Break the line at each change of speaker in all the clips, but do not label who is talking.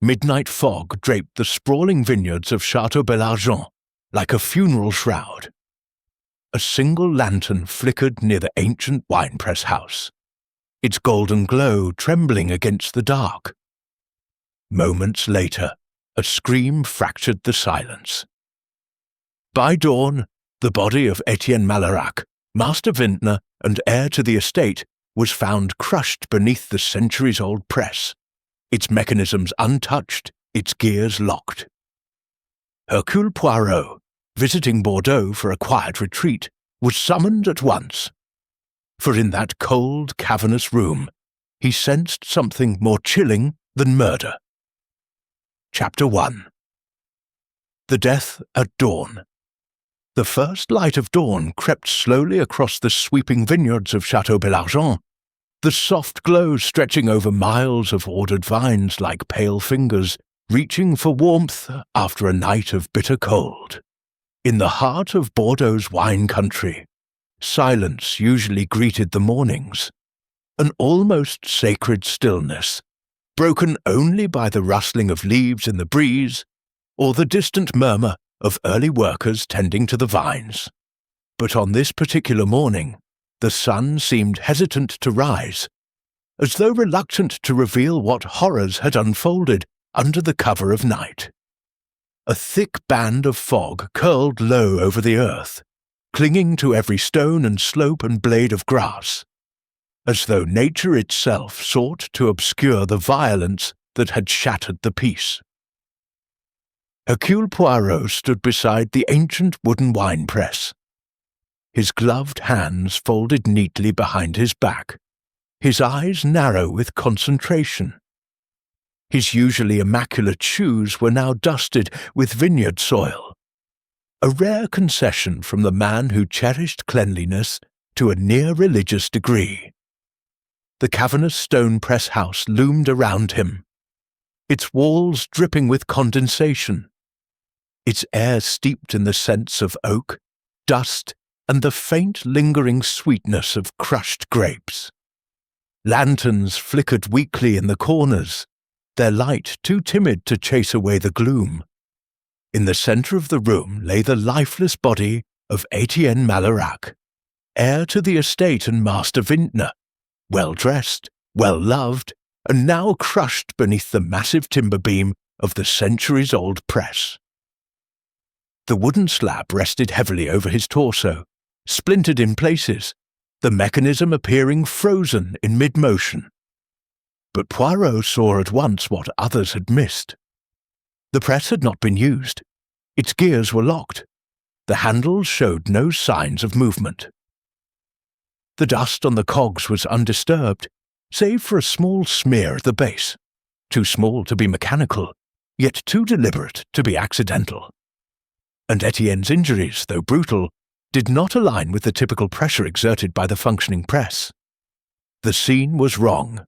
midnight fog draped the sprawling vineyards of Château Bellargent like a funeral shroud. A single lantern flickered near the ancient winepress house, its golden glow trembling against the dark. Moments later, a scream fractured the silence. By dawn, the body of Etienne Malarac, master vintner and heir to the estate, was found crushed beneath the centuries-old press, its mechanisms untouched, its gears locked. Hercule Poirot, visiting Bordeaux for a quiet retreat, was summoned at once. For in that cold, cavernous room, he sensed something more chilling than murder. Chapter 1. The Death at Dawn. The first light of dawn crept slowly across the sweeping vineyards of Château Bellargent, the soft glow stretching over miles of ordered vines like pale fingers, reaching for warmth after a night of bitter cold. In the heart of Bordeaux's wine country, silence usually greeted the mornings, an almost sacred stillness, broken only by the rustling of leaves in the breeze or the distant murmur of early workers tending to the vines. But on this particular morning, the sun seemed hesitant to rise, as though reluctant to reveal what horrors had unfolded under the cover of night. A thick band of fog curled low over the earth, clinging to every stone and slope and blade of grass, as though nature itself sought to obscure the violence that had shattered the peace. Hercule Poirot stood beside the ancient wooden wine-press, his gloved hands folded neatly behind his back, his eyes narrow with concentration. His usually immaculate shoes were now dusted with vineyard soil, a rare concession from the man who cherished cleanliness to a near-religious degree. The cavernous stone press house loomed around him, its walls dripping with condensation, its air steeped in the scents of oak, dust, and the faint lingering sweetness of crushed grapes. Lanterns flickered weakly in the corners, their light too timid to chase away the gloom. In the centre of the room lay the lifeless body of Etienne Malarac, heir to the estate and master vintner, well-dressed, well-loved, and now crushed beneath the massive timber beam of the centuries-old press. The wooden slab rested heavily over his torso, splintered in places, the mechanism appearing frozen in mid-motion. But Poirot saw at once what others had missed. The press had not been used. Its gears were locked. The handles showed no signs of movement. The dust on the cogs was undisturbed, save for a small smear at the base, too small to be mechanical, yet too deliberate to be accidental. And Etienne's injuries, though brutal, did not align with the typical pressure exerted by the functioning press. The scene was wrong,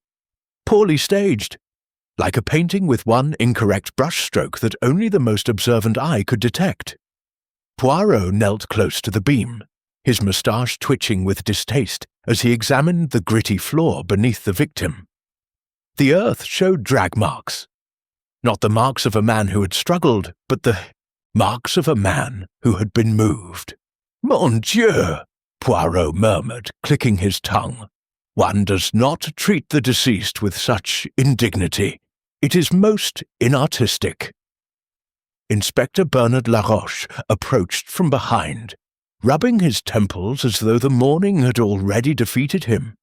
poorly staged, like a painting with one incorrect brushstroke that only the most observant eye could detect. Poirot knelt close to the beam, his moustache twitching with distaste as he examined the gritty floor beneath the victim. The earth showed drag marks, not the marks of a man who had struggled, but the marks of a man who had been moved. "Mon Dieu!" Poirot murmured, clicking his tongue. "One does not treat the deceased with such indignity. It is most inartistic." Inspector Bernard Laroche approached from behind, rubbing his temples as though the morning had already defeated him.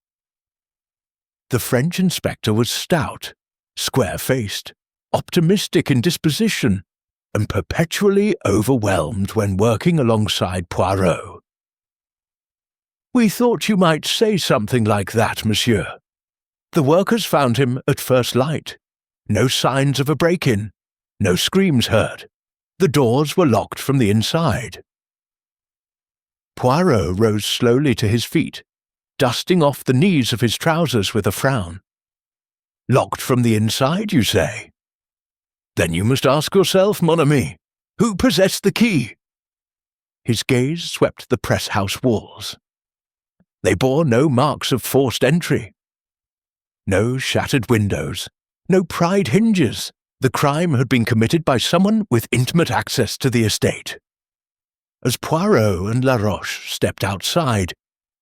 The French inspector was stout, square-faced, optimistic in disposition, and perpetually overwhelmed when working alongside Poirot. "We thought you might say something like that, monsieur. The workers found him at first light. No signs of a break-in, no screams heard. The doors were locked from the inside." Poirot rose slowly to his feet, dusting off the knees of his trousers with a frown. "Locked from the inside, you say? Then you must ask yourself, mon ami, who possessed the key?" His gaze swept the press-house walls. They bore no marks of forced entry. No shattered windows, no pried hinges, The crime had been committed by someone with intimate access to the estate. As Poirot and Laroche stepped outside,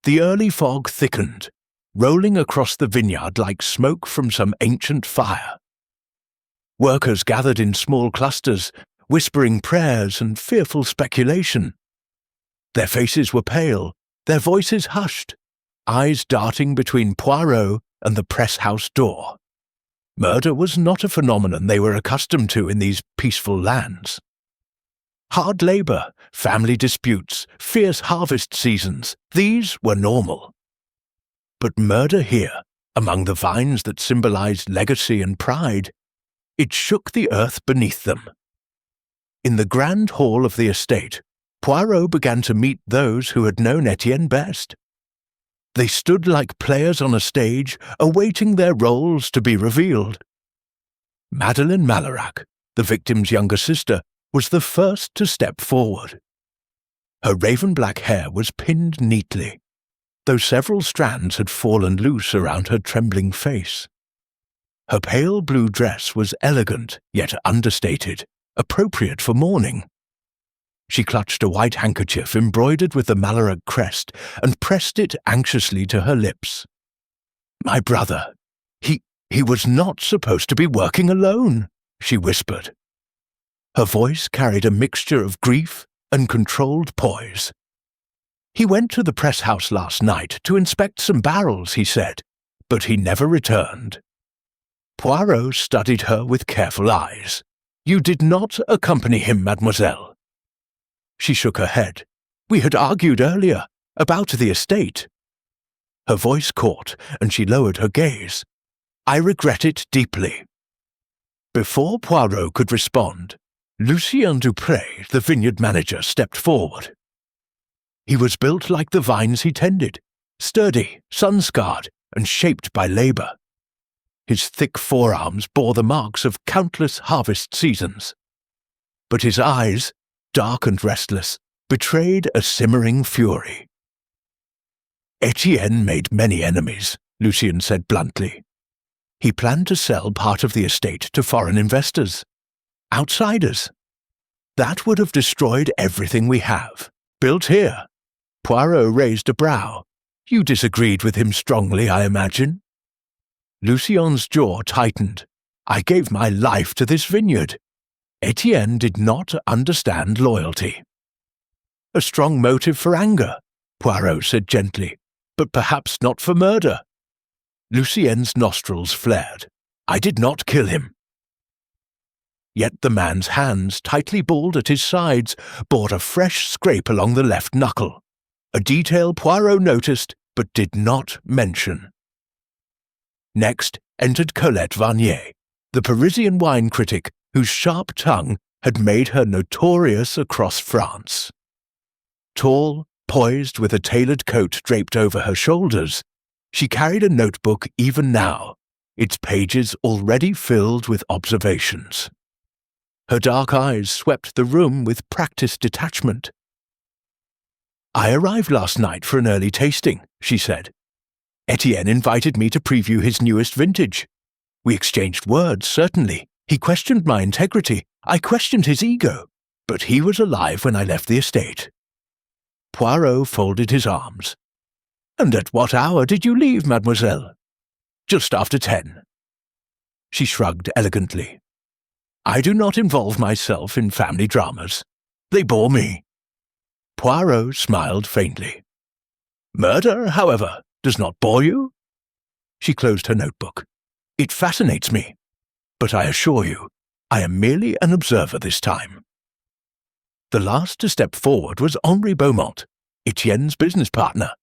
the early fog thickened, rolling across the vineyard like smoke from some ancient fire. Workers gathered in small clusters, whispering prayers and fearful speculation. Their faces were pale, their voices hushed, eyes darting between Poirot and the press house door. Murder was not a phenomenon they were accustomed to in these peaceful lands. Hard labour, family disputes, fierce harvest seasons, these were normal. But murder here, among the vines that symbolized legacy and pride, it shook the earth beneath them. In the grand hall of the estate, Poirot began to meet those who had known Etienne best. They stood like players on a stage, awaiting their roles to be revealed. Madeleine Malarac, the victim's younger sister, was the first to step forward. Her raven-black hair was pinned neatly, though several strands had fallen loose around her trembling face. Her pale blue dress was elegant yet understated, appropriate for mourning. She clutched a white handkerchief embroidered with the Malarac crest and pressed it anxiously to her lips. "My brother, he was not supposed to be working alone," she whispered. Her voice carried a mixture of grief and controlled poise. "He went to the press house last night to inspect some barrels," he said, "but he never returned." Poirot studied her with careful eyes. "You did not accompany him, mademoiselle." She shook her head. "We had argued earlier, about the estate." Her voice caught, and she lowered her gaze. "I regret it deeply." Before Poirot could respond, Lucien Dupré, the vineyard manager, stepped forward. He was built like the vines he tended, sturdy, sun-scarred, and shaped by labour. His thick forearms bore the marks of countless harvest seasons. But his eyes, dark and restless, betrayed a simmering fury. "Etienne made many enemies," Lucien said bluntly. "He planned to sell part of the estate to foreign investors. Outsiders. That would have destroyed everything we have. Built here." Poirot raised a brow. "You disagreed with him strongly, I imagine?" Lucien's jaw tightened. "I gave my life to this vineyard. Etienne did not understand loyalty." "A strong motive for anger," Poirot said gently, "but perhaps not for murder." Lucien's nostrils flared. "I did not kill him." Yet the man's hands, tightly balled at his sides, bore a fresh scrape along the left knuckle, a detail Poirot noticed but did not mention. Next entered Colette Varnier, the Parisian wine critic whose sharp tongue had made her notorious across France. Tall, poised with a tailored coat draped over her shoulders, she carried a notebook even now, its pages already filled with observations. Her dark eyes swept the room with practiced detachment. "I arrived last night for an early tasting," she said. "Etienne invited me to preview his newest vintage. We exchanged words, certainly. He questioned my integrity. I questioned his ego. But he was alive when I left the estate." Poirot folded his arms. "And at what hour did you leave, mademoiselle?" "Just after 10. She shrugged elegantly. "I do not involve myself in family dramas. They bore me." Poirot smiled faintly. "Murder, however, does not bore you?" She closed her notebook. "It fascinates me. But I assure you, I am merely an observer this time." The last to step forward was Henri Beaumont, Etienne's business partner.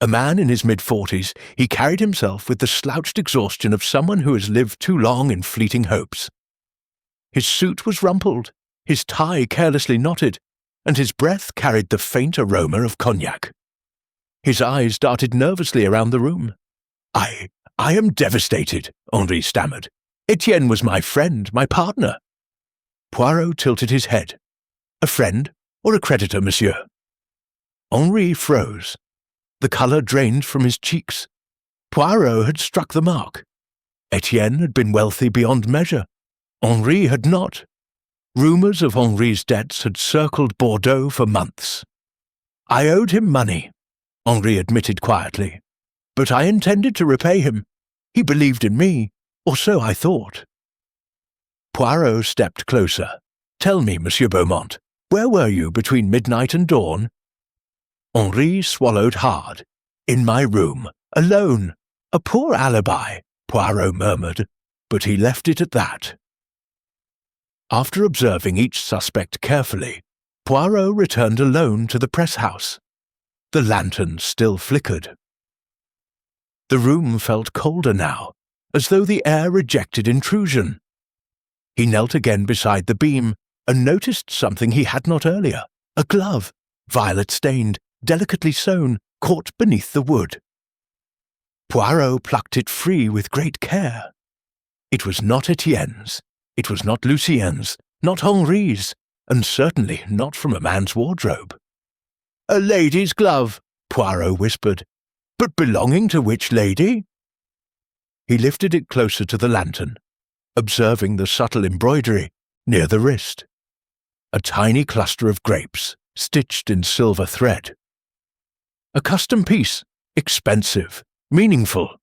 A man in his mid-40s, he carried himself with the slouched exhaustion of someone who has lived too long in fleeting hopes. His suit was rumpled, his tie carelessly knotted, and his breath carried the faint aroma of cognac. His eyes darted nervously around the room. I am devastated," Henri stammered. "Etienne was my friend, my partner." Poirot tilted his head. "A friend or a creditor, monsieur?" Henri froze. The colour drained from his cheeks. Poirot had struck the mark. Etienne had been wealthy beyond measure, Henri had not. Rumours of Henri's debts had circled Bordeaux for months. I owed him money, Henri admitted quietly, but I intended to repay him. He believed in me, or so I thought. Poirot stepped closer. Tell me, Monsieur Beaumont, where were you between midnight and dawn? Henri swallowed hard. In my room, alone. A poor alibi, Poirot murmured, but he left it at that. After observing each suspect carefully, Poirot returned alone to the press house. The lantern still flickered. The room felt colder now, as though the air rejected intrusion. He knelt again beside the beam and noticed something he had not earlier, a glove, violet-stained, delicately sewn, caught beneath the wood. Poirot plucked it free with great care. It was not Etienne's, it was not Lucien's, not Henri's, and certainly not from a man's wardrobe. "A lady's glove," Poirot whispered. "But belonging to which lady?" He lifted it closer to the lantern, observing the subtle embroidery near the wrist. A tiny cluster of grapes, stitched in silver thread. A custom piece, expensive, meaningful.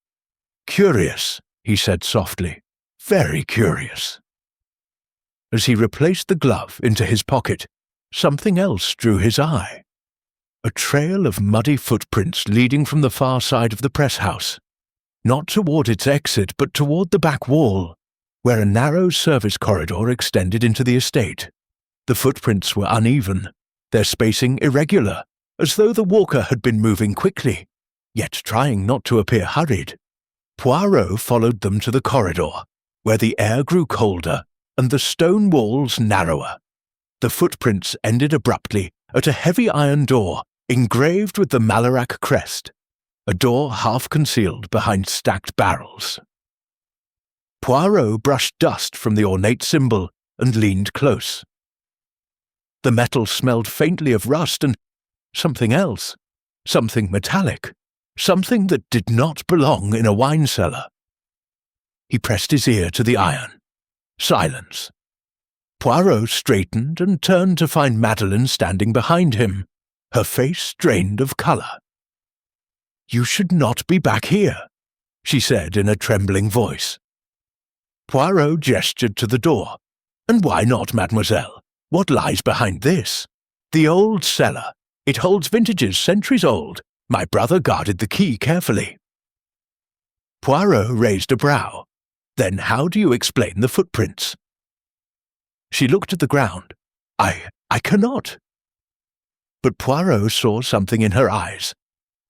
"Curious," he said softly, "very curious." As he replaced the glove into his pocket, something else drew his eye. A trail of muddy footprints leading from the far side of the press house, not toward its exit but toward the back wall, where a narrow service corridor extended into the estate. The footprints were uneven, their spacing irregular, as though the walker had been moving quickly, yet trying not to appear hurried. Poirot followed them to the corridor, where the air grew colder and the stone walls narrower. The footprints ended abruptly at a heavy iron door engraved with the Malarac crest, a door half concealed behind stacked barrels. Poirot brushed dust from the ornate symbol and leaned close. The metal smelled faintly of rust and something else, something metallic, something that did not belong in a wine cellar. He pressed his ear to the iron. Silence. Poirot straightened and turned to find Madeleine standing behind him, her face drained of colour. "You should not be back here," she said in a trembling voice. Poirot gestured to the door. "And why not, mademoiselle? What lies behind this?" "The old cellar. It holds vintages centuries old. My brother guarded the key carefully." Poirot raised a brow. "Then how do you explain the footprints?" She looked at the ground. I cannot." But Poirot saw something in her eyes,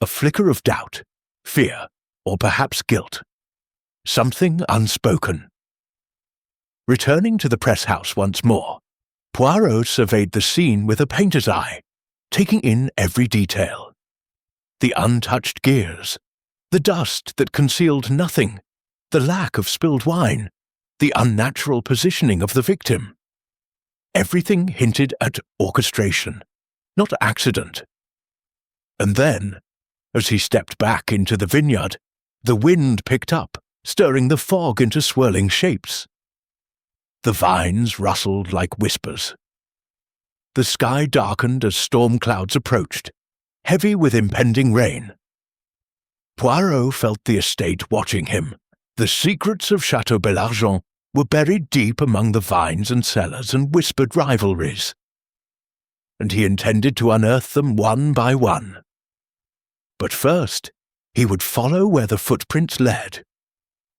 a flicker of doubt, fear, or perhaps guilt. Something unspoken. Returning to the press house once more, Poirot surveyed the scene with a painter's eye, taking in every detail. The untouched gears, the dust that concealed nothing, the lack of spilled wine, the unnatural positioning of the victim. Everything hinted at orchestration, not accident. And then, as he stepped back into the vineyard, the wind picked up, stirring the fog into swirling shapes. The vines rustled like whispers. The sky darkened as storm clouds approached, heavy with impending rain. Poirot felt the estate watching him. The secrets of Château Bellargent were buried deep among the vines and cellars and whispered rivalries, and he intended to unearth them one by one. But first, he would follow where the footprints led,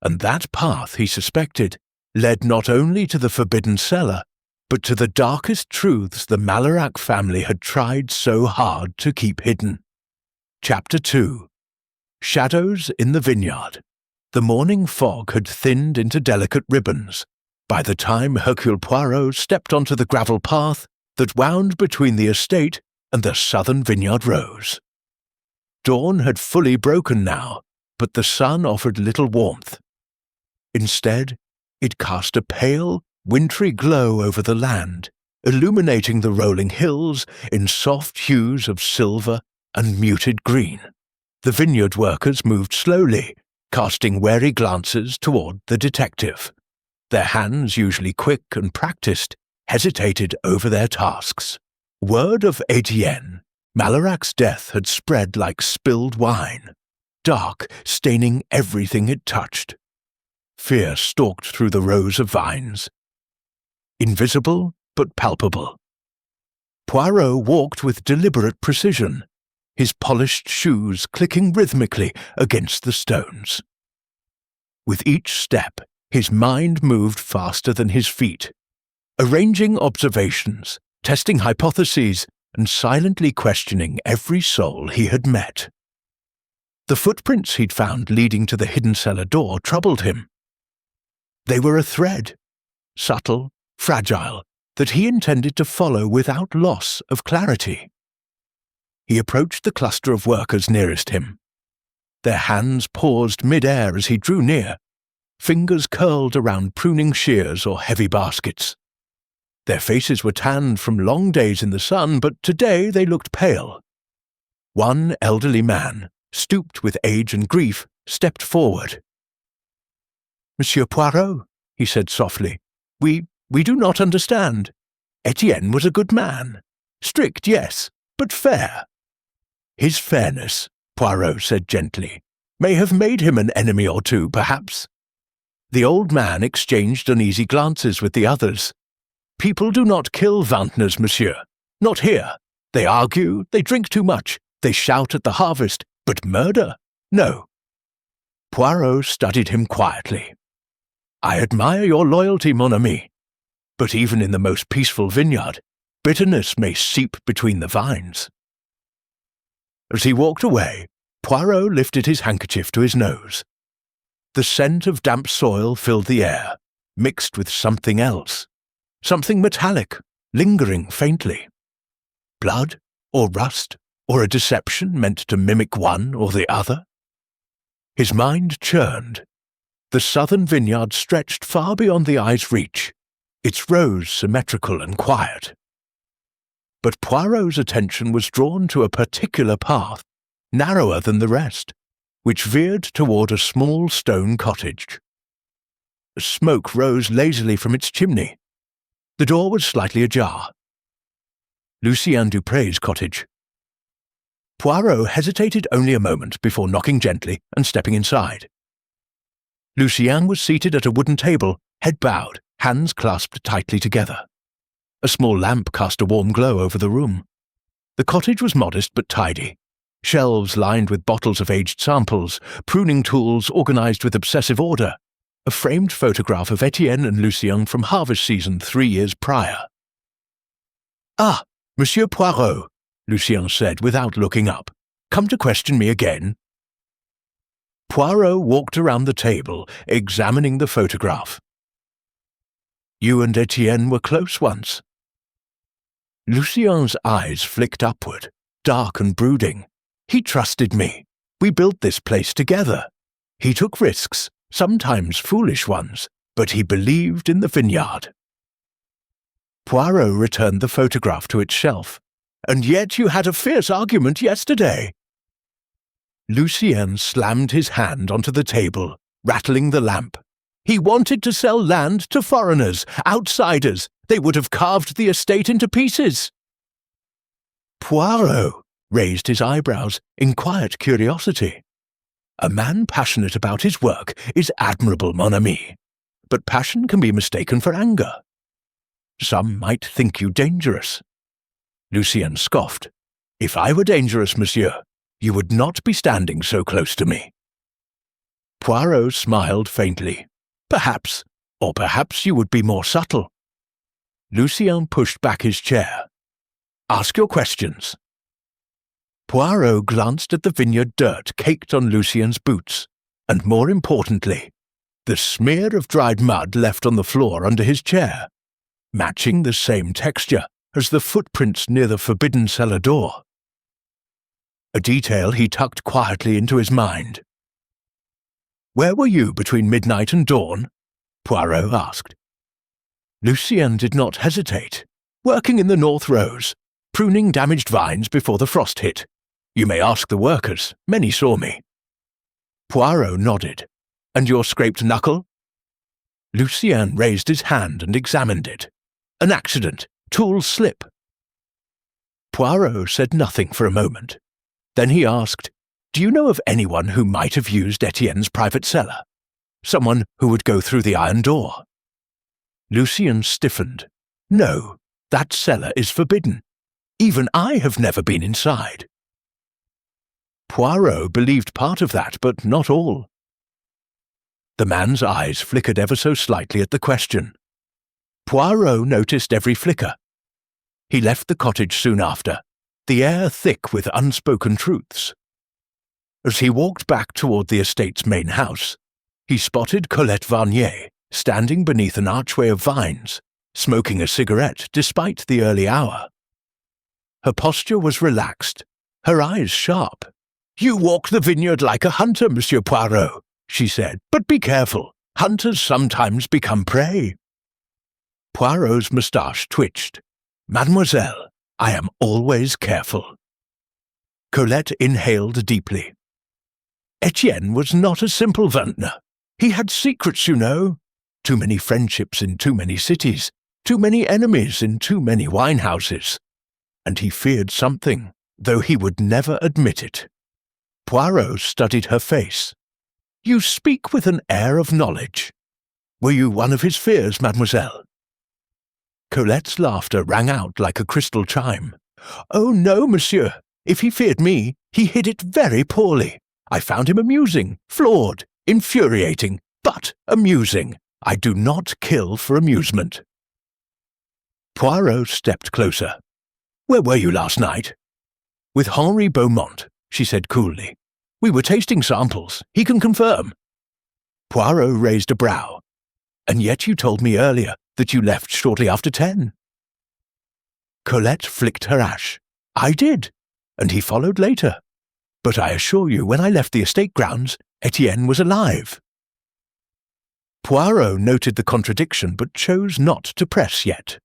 and that path, he suspected, led not only to the forbidden cellar, but to the darkest truths the Malarac family had tried so hard to keep hidden. Chapter 2. Shadows in the Vineyard. The morning fog had thinned into delicate ribbons by the time Hercule Poirot stepped onto the gravel path that wound between the estate and the southern vineyard rows. Dawn had fully broken now, but the sun offered little warmth. Instead, it cast a pale, wintry glow over the land, illuminating the rolling hills in soft hues of silver and muted green. The vineyard workers moved slowly, casting wary glances toward the detective. Their hands, usually quick and practiced, hesitated over their tasks. Word of Etienne, Malarac's death had spread like spilled wine, dark, staining everything it touched. Fear stalked through the rows of vines. Invisible, but palpable. Poirot walked with deliberate precision, his polished shoes clicking rhythmically against the stones. With each step, his mind moved faster than his feet, arranging observations, testing hypotheses, and silently questioning every soul he had met. The footprints he'd found leading to the hidden cellar door troubled him. They were a thread, subtle, fragile, that he intended to follow without loss of clarity. He approached the cluster of workers nearest him. Their hands paused mid-air as he drew near, fingers curled around pruning shears or heavy baskets. Their faces were tanned from long days in the sun, but today they looked pale. One elderly man, stooped with age and grief, stepped forward. "Monsieur Poirot," he said softly, we do not understand. Etienne was a good man. Strict, yes, but fair." "His fairness," Poirot said gently, "may have made him an enemy or two, perhaps." The old man exchanged uneasy glances with the others. "People do not kill vintners, monsieur. Not here. They argue, they drink too much, they shout at the harvest, but murder? No." Poirot studied him quietly. "I admire your loyalty, mon ami. But even in the most peaceful vineyard, bitterness may seep between the vines." As he walked away, Poirot lifted his handkerchief to his nose. The scent of damp soil filled the air, mixed with something else, something metallic, lingering faintly. Blood, or rust, or a deception meant to mimic one or the other? His mind churned. The southern vineyard stretched far beyond the eye's reach, its rows symmetrical and quiet. But Poirot's attention was drawn to a particular path, narrower than the rest, which veered toward a small stone cottage. Smoke rose lazily from its chimney. The door was slightly ajar. Lucien Duprez's cottage. Poirot hesitated only a moment before knocking gently and stepping inside. Lucien was seated at a wooden table, head bowed, hands clasped tightly together. A small lamp cast a warm glow over the room. The cottage was modest but tidy. Shelves lined with bottles of aged samples, pruning tools organized with obsessive order, a framed photograph of Etienne and Lucien from harvest season 3 years prior. "Ah, Monsieur Poirot," Lucien said without looking up. "Come to question me again?" Poirot walked around the table, examining the photograph. "You and Etienne were close once." Lucien's eyes flicked upward, dark and brooding. "He trusted me. We built this place together. He took risks, sometimes foolish ones, but he believed in the vineyard." Poirot returned the photograph to its shelf. "And yet you had a fierce argument yesterday." Lucien slammed his hand onto the table, rattling the lamp. "He wanted to sell land to foreigners, outsiders. They would have carved the estate into pieces." Poirot raised his eyebrows in quiet curiosity. "A man passionate about his work is admirable, mon ami, but passion can be mistaken for anger. Some might think you dangerous." Lucien scoffed. "If I were dangerous, monsieur, you would not be standing so close to me." Poirot smiled faintly. "Perhaps, or perhaps you would be more subtle." Lucien pushed back his chair. "Ask your questions." Poirot glanced at the vineyard dirt caked on Lucien's boots, and more importantly, the smear of dried mud left on the floor under his chair, matching the same texture as the footprints near the forbidden cellar door. A detail he tucked quietly into his mind. "Where were you between midnight and dawn?" Poirot asked. Lucien did not hesitate. "Working in the north rows, pruning damaged vines before the frost hit. You may ask the workers, many saw me." Poirot nodded. "And your scraped knuckle?" Lucien raised his hand and examined it. An accident. Tool slip. Poirot said nothing for a moment. Then he asked, "Do you know of anyone who might have used Etienne's private cellar? Someone who would go through the iron door?" Lucien stiffened. "No, that cellar is forbidden. Even I have never been inside." Poirot believed part of that, but not all. The man's eyes flickered ever so slightly at the question. Poirot noticed every flicker. He left the cottage soon after, the air thick with unspoken truths. As he walked back toward the estate's main house, he spotted Colette Varnier standing beneath an archway of vines, smoking a cigarette despite the early hour. Her posture was relaxed, her eyes sharp. "You walk the vineyard like a hunter, Monsieur Poirot," she said, "but be careful. Hunters sometimes become prey." Poirot's moustache twitched. "Mademoiselle, I am always careful." Colette inhaled deeply. Etienne was not a simple vintner. He had secrets, you know. Too many friendships in too many cities, too many enemies in too many winehouses. And he feared something, though he would never admit it. Poirot studied her face. "You speak with an air of knowledge. Were you one of his fears, mademoiselle?" Colette's laughter rang out like a crystal chime. "Oh, no, monsieur. If he feared me, he hid it very poorly. I found him amusing, flawed, infuriating, but amusing. I do not kill for amusement." Poirot stepped closer. "Where were you last night?" "With Henri Beaumont," she said coolly. "We were tasting samples. He can confirm." Poirot raised a brow. "And yet you told me earlier that you left shortly after 10. Colette flicked her ash. "I did, and he followed later. But I assure you, when I left the estate grounds, Etienne was alive." Poirot noted the contradiction but chose not to press yet.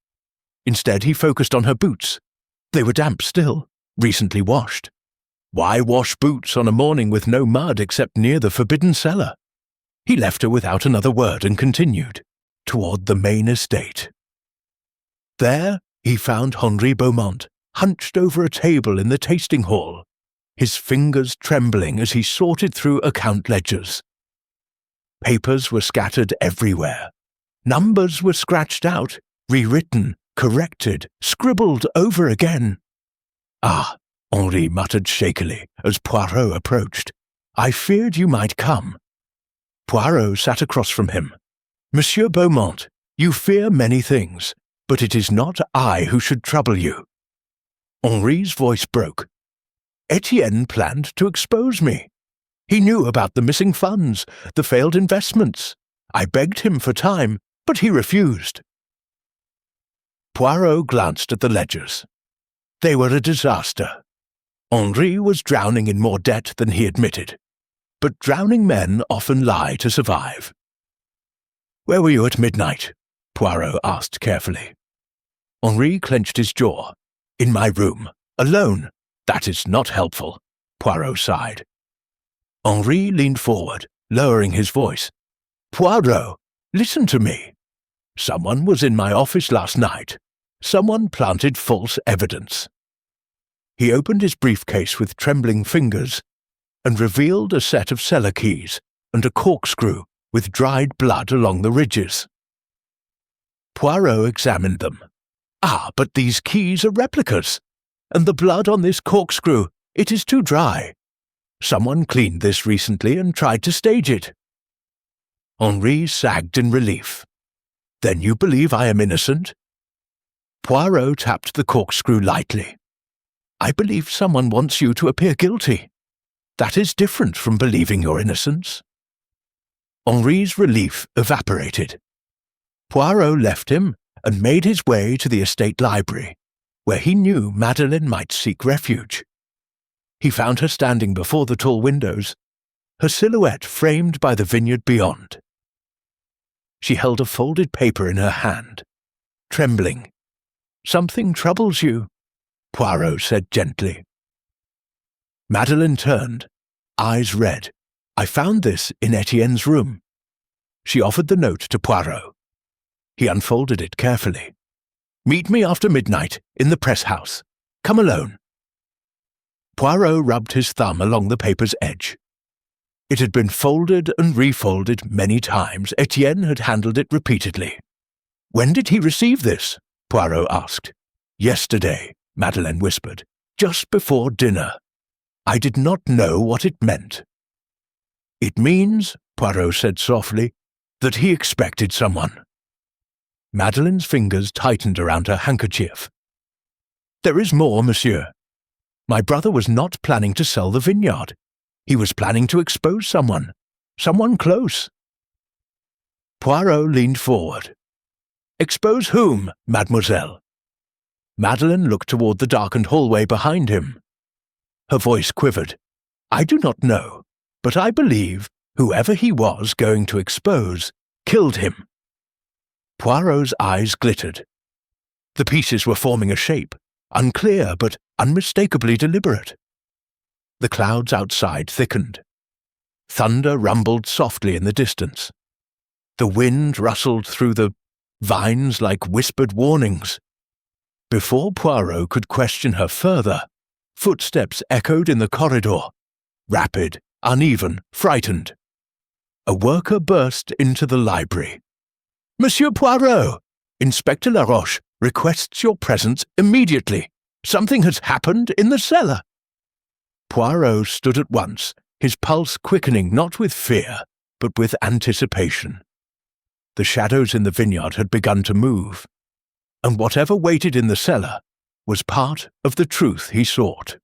Instead, he focused on her boots. They were damp still, recently washed. Why wash boots on a morning with no mud except near the forbidden cellar? He left her without another word and continued, toward the main estate. There he found Henri Beaumont, hunched over a table in the tasting hall, his fingers trembling as he sorted through account ledgers. Papers were scattered everywhere. Numbers were scratched out, rewritten, corrected, scribbled over again. "Ah," Henri muttered shakily as Poirot approached. "I feared you might come." Poirot sat across from him. "Monsieur Beaumont, you fear many things, but it is not I who should trouble you." Henri's voice broke. "Etienne planned to expose me. He knew about the missing funds, the failed investments. I begged him for time, but he refused." Poirot glanced at the ledgers. They were a disaster. Henri was drowning in more debt than he admitted, but drowning men often lie to survive. "Where were you at midnight?" Poirot asked carefully. Henri clenched his jaw. "In my room, alone. That is not helpful," Poirot sighed. Henri leaned forward, lowering his voice. "Poirot, listen to me. Someone was in my office last night. Someone planted false evidence." He opened his briefcase with trembling fingers and revealed a set of cellar keys and a corkscrew with dried blood along the ridges. Poirot examined them. "Ah, but these keys are replicas. And the blood on this corkscrew, it is too dry. Someone cleaned this recently and tried to stage it." Henri sagged in relief. "Then you believe I am innocent?" Poirot tapped the corkscrew lightly. "I believe someone wants you to appear guilty. That is different from believing your innocence." Henri's relief evaporated. Poirot left him and made his way to the estate library, where he knew Madeleine might seek refuge. He found her standing before the tall windows, her silhouette framed by the vineyard beyond. She held a folded paper in her hand, trembling. "Something troubles you," Poirot said gently. Madeleine turned, eyes red. "I found this in Etienne's room." She offered the note to Poirot. He unfolded it carefully. "Meet me after midnight in the press house. Come alone." Poirot rubbed his thumb along the paper's edge. It had been folded and refolded many times. Etienne had handled it repeatedly. "When did he receive this?" Poirot asked. "Yesterday," Madeleine whispered, "just before dinner. I did not know what it meant." "It means," Poirot said softly, "that he expected someone." Madeleine's fingers tightened around her handkerchief. "There is more, monsieur. My brother was not planning to sell the vineyard. He was planning to expose someone close." Poirot leaned forward. "Expose whom, mademoiselle?" Madeleine looked toward the darkened hallway behind him. Her voice quivered. "I do not know, but I believe whoever he was going to expose killed him." Poirot's eyes glittered. The pieces were forming a shape, unclear but unmistakably deliberate. The clouds outside thickened. Thunder rumbled softly in the distance. The wind rustled through the vines like whispered warnings. Before Poirot could question her further, footsteps echoed in the corridor, rapid, uneven, frightened. A worker burst into the library. "Monsieur Poirot! Inspector Laroche requests your presence immediately. Something has happened in the cellar." Poirot stood at once, his pulse quickening not with fear, but with anticipation. The shadows in the vineyard had begun to move, and whatever waited in the cellar was part of the truth he sought.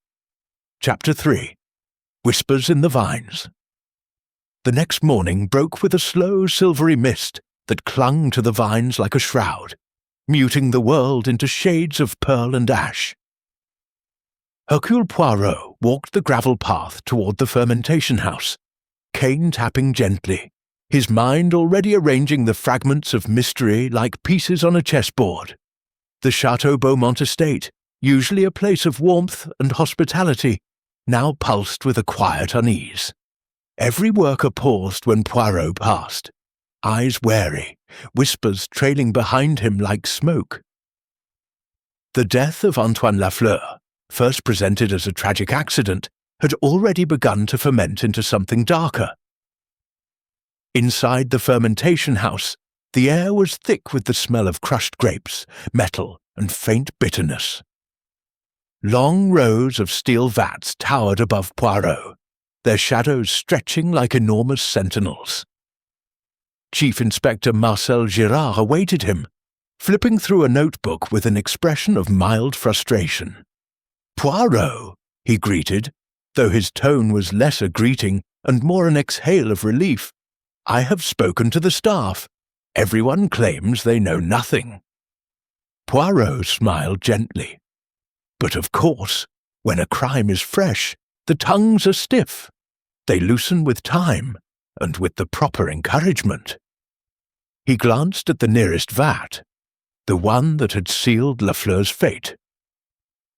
Chapter 3. Whispers in the Vines. The next morning broke with a slow silvery mist that clung to the vines like a shroud, muting the world into shades of pearl and ash. Hercule Poirot walked the gravel path toward the fermentation house, cane tapping gently, his mind already arranging the fragments of mystery like pieces on a chessboard. The Château Beaumont estate, usually a place of warmth and hospitality, now pulsed with a quiet unease. Every worker paused when Poirot passed, eyes wary, whispers trailing behind him like smoke. The death of Antoine Lafleur, first presented as a tragic accident, had already begun to ferment into something darker. Inside the fermentation house, the air was thick with the smell of crushed grapes, metal, and faint bitterness. Long rows of steel vats towered above Poirot, their shadows stretching like enormous sentinels. Chief Inspector Marcel Girard awaited him, flipping through a notebook with an expression of mild frustration. "Poirot," he greeted, though his tone was less a greeting and more an exhale of relief. "I have spoken to the staff. Everyone claims they know nothing." Poirot smiled gently. "But of course, when a crime is fresh, the tongues are stiff. They loosen with time, and with the proper encouragement." He glanced at the nearest vat, the one that had sealed Lafleur's fate.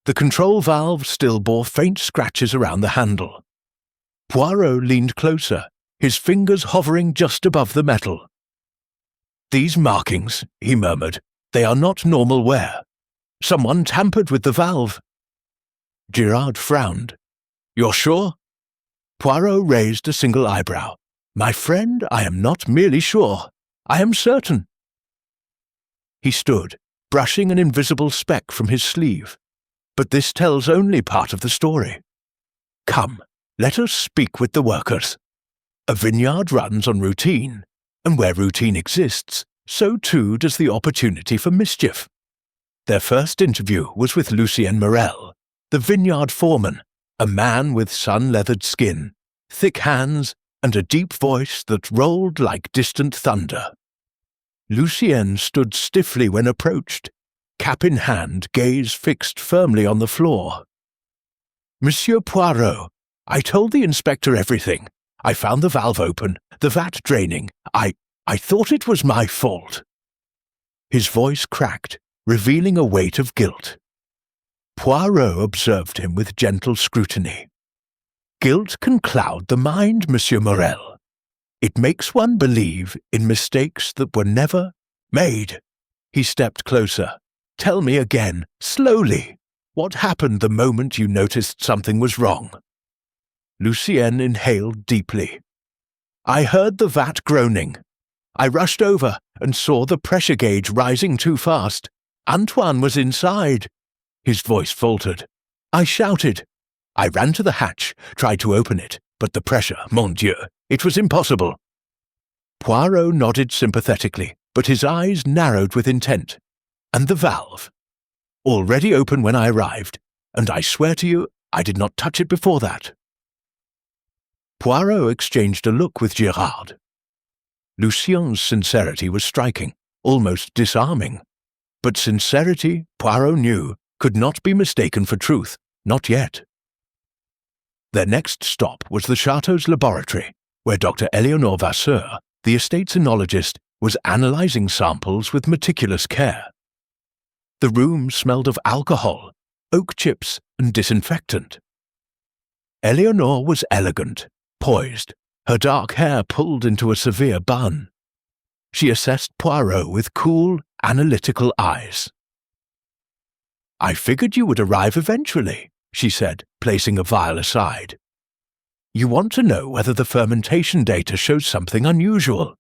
The control valve still bore faint scratches around the handle. Poirot leaned closer, his fingers hovering just above the metal. "These markings," he murmured, "they are not normal wear. Someone tampered with the valve." Girard frowned. "You're sure?" Poirot raised a single eyebrow. "My friend, I am not merely sure. I am certain." He stood, brushing an invisible speck from his sleeve. "But this tells only part of the story. Come, let us speak with the workers. A vineyard runs on routine, and where routine exists, so too does the opportunity for mischief." Their first interview was with Lucien Morel, the vineyard foreman, a man with sun-leathered skin, thick hands, and a deep voice that rolled like distant thunder. Lucien stood stiffly when approached, cap in hand, gaze fixed firmly on the floor. "Monsieur Poirot, I told the inspector everything. I found the valve open, the vat draining. I thought it was my fault." His voice cracked, revealing a weight of guilt. Poirot observed him with gentle scrutiny. "Guilt can cloud the mind, Monsieur Morel. It makes one believe in mistakes that were never made. He stepped closer. Tell me again, slowly, what happened the moment you noticed something was wrong? Lucienne inhaled deeply. I heard the vat groaning. I rushed over and saw the pressure gauge rising too fast. Antoine was inside. His voice faltered. I shouted. I ran to the hatch, tried to open it, but the pressure, mon Dieu, it was impossible. Poirot nodded sympathetically, but his eyes narrowed with intent. And the valve? Already open when I arrived, and I swear to you, I did not touch it before that. Poirot exchanged a look with Girard. Lucien's sincerity was striking, almost disarming. But sincerity, Poirot knew, could not be mistaken for truth, not yet. Their next stop was the Chateau's laboratory, where Dr. Eleanor Vasseur, the estate's enologist, was analyzing samples with meticulous care. The room smelled of alcohol, oak chips, and disinfectant. Eleanor was elegant, poised, her dark hair pulled into a severe bun. She assessed Poirot with cool, analytical eyes. I figured you would arrive eventually, she said, placing a vial aside. You want to know whether the fermentation data shows something unusual.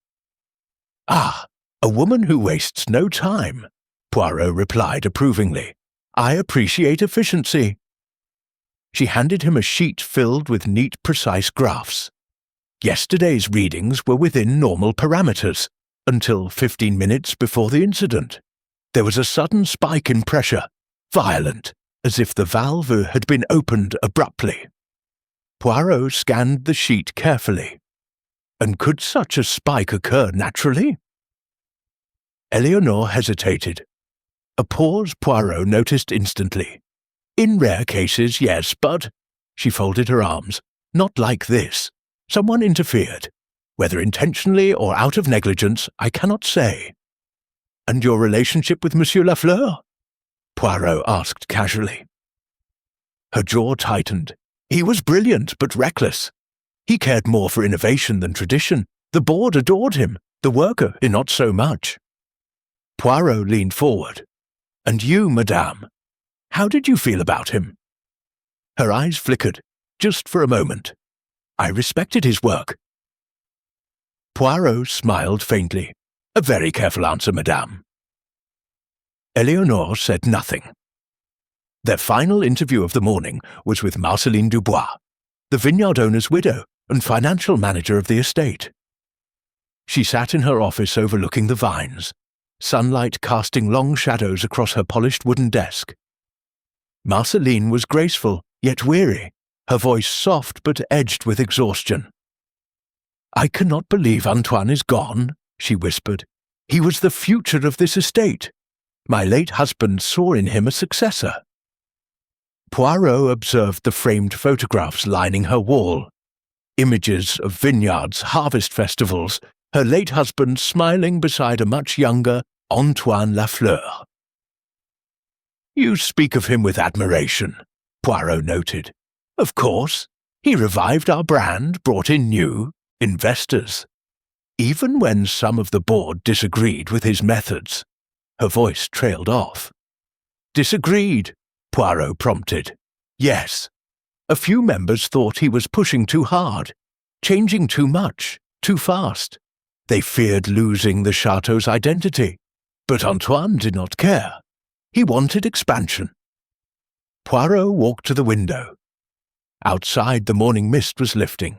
Ah, a woman who wastes no time, Poirot replied approvingly. I appreciate efficiency. She handed him a sheet filled with neat, precise graphs. Yesterday's readings were within normal parameters, until 15 minutes before the incident. There was a sudden spike in pressure, violent, as if the valve had been opened abruptly. Poirot scanned the sheet carefully. And could such a spike occur naturally? Eleanor hesitated. A pause Poirot noticed instantly. In rare cases, yes, but... She folded her arms. Not like this. Someone interfered. Whether intentionally or out of negligence, I cannot say. And your relationship with Monsieur Lafleur? Poirot asked casually. Her jaw tightened. He was brilliant, but reckless. He cared more for innovation than tradition. The board adored him, the worker not so much. Poirot leaned forward. And you, madame, how did you feel about him? Her eyes flickered, just for a moment. I respected his work. Poirot smiled faintly. A very careful answer, madame. Eleanor said nothing. Their final interview of the morning was with Marceline Dubois, the vineyard owner's widow and financial manager of the estate. She sat in her office overlooking the vines, sunlight casting long shadows across her polished wooden desk. Marceline was graceful, yet weary, her voice soft but edged with exhaustion. I cannot believe Antoine is gone, she whispered. He was the future of this estate. My late husband saw in him a successor. Poirot observed the framed photographs lining her wall. Images of vineyards, harvest festivals, her late husband smiling beside a much younger Antoine Lafleur. You speak of him with admiration, Poirot noted. Of course, he revived our brand, brought in new investors. Even when some of the board disagreed with his methods, her voice trailed off. Disagreed, Poirot prompted. Yes. A few members thought he was pushing too hard, changing too much, too fast. They feared losing the chateau's identity. But Antoine did not care. He wanted expansion. Poirot walked to the window. Outside, the morning mist was lifting,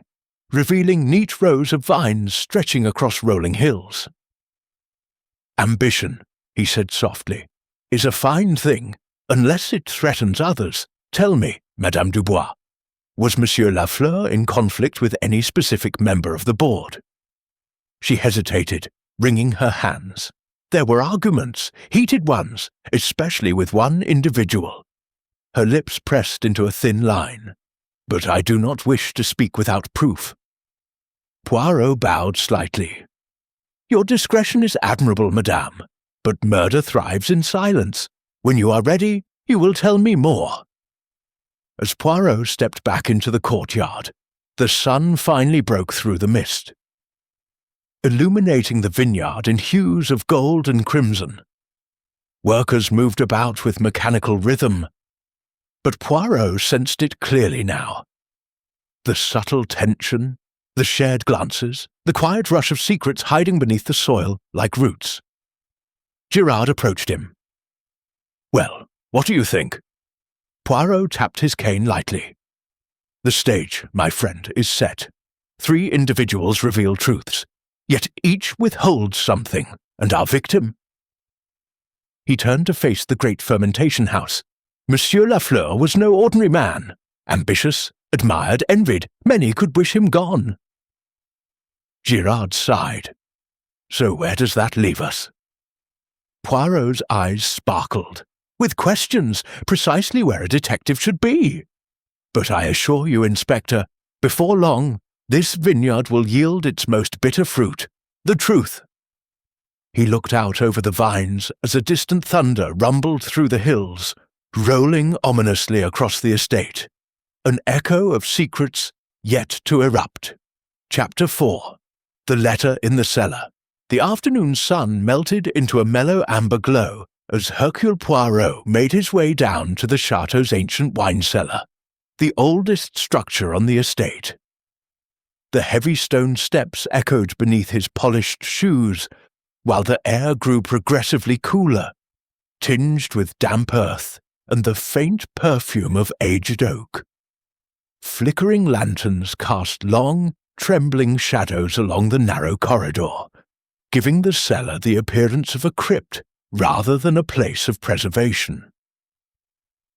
revealing neat rows of vines stretching across rolling hills. Ambition, he said softly, is a fine thing, unless it threatens others. Tell me, Madame Dubois, was Monsieur Lafleur in conflict with any specific member of the board? She hesitated, wringing her hands. There were arguments, heated ones, especially with one individual. Her lips pressed into a thin line. But I do not wish to speak without proof. Poirot bowed slightly. Your discretion is admirable, madame, but murder thrives in silence. When you are ready, you will tell me more. As Poirot stepped back into the courtyard, the sun finally broke through the mist. illuminating the vineyard in hues of gold and crimson. Workers moved about with mechanical rhythm, but Poirot sensed it clearly now. The subtle tension, the shared glances, the quiet rush of secrets hiding beneath the soil like roots. Gerard approached him. "Well, what do you think?" Poirot tapped his cane lightly. "The stage, my friend, is set. 3 individuals reveal truths, yet each withholds something, and our victim—" He turned to face the great fermentation house. Monsieur Lafleur was no ordinary man. Ambitious, admired, envied, many could wish him gone. Gerard sighed. "So where does that leave us?" Poirot's eyes sparkled. "With questions, precisely where a detective should be. But I assure you, Inspector, before long, this vineyard will yield its most bitter fruit, the truth." He looked out over the vines as a distant thunder rumbled through the hills, rolling ominously across the estate, an echo of secrets yet to erupt. Chapter 4. The Letter in the Cellar. The afternoon sun melted into a mellow amber glow as Hercule Poirot made his way down to the chateau's ancient wine cellar, the oldest structure on the estate. The heavy stone steps echoed beneath his polished shoes, while the air grew progressively cooler, tinged with damp earth and the faint perfume of aged oak. Flickering lanterns cast long, trembling shadows along the narrow corridor, giving the cellar the appearance of a crypt rather than a place of preservation.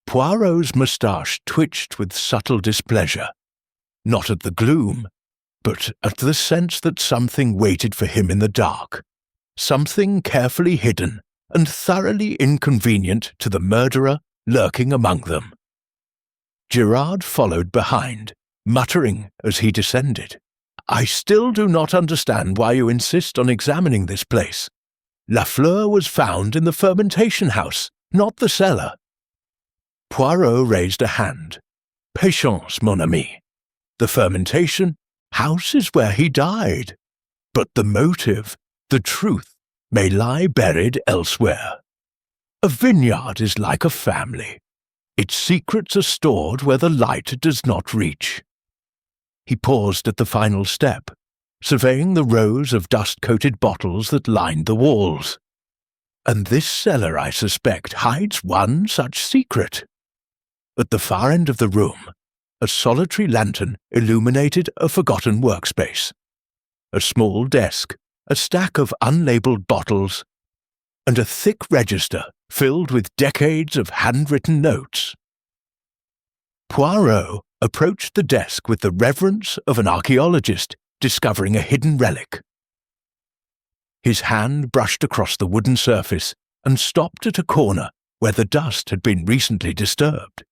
Poirot's moustache twitched with subtle displeasure, not at the gloom, but at the sense that something waited for him in the dark, something carefully hidden and thoroughly inconvenient to the murderer lurking among them. Gerard followed behind, muttering as he descended. "I still do not understand why you insist on examining this place. Lafleur was found in the fermentation house, not the cellar." Poirot raised a hand. "Patience, mon ami. The fermentation house is where he died, but the motive, the truth, may lie buried elsewhere. A vineyard is like a family. Its secrets are stored where the light does not reach." He paused at the final step, surveying the rows of dust-coated bottles that lined the walls. "And this cellar, I suspect, hides one such secret." At the far end of the room, a solitary lantern illuminated a forgotten workspace. A small desk, a stack of unlabeled bottles, and a thick register filled with decades of handwritten notes. Poirot approached the desk with the reverence of an archaeologist discovering a hidden relic. His hand brushed across the wooden surface and stopped at a corner where the dust had been recently disturbed.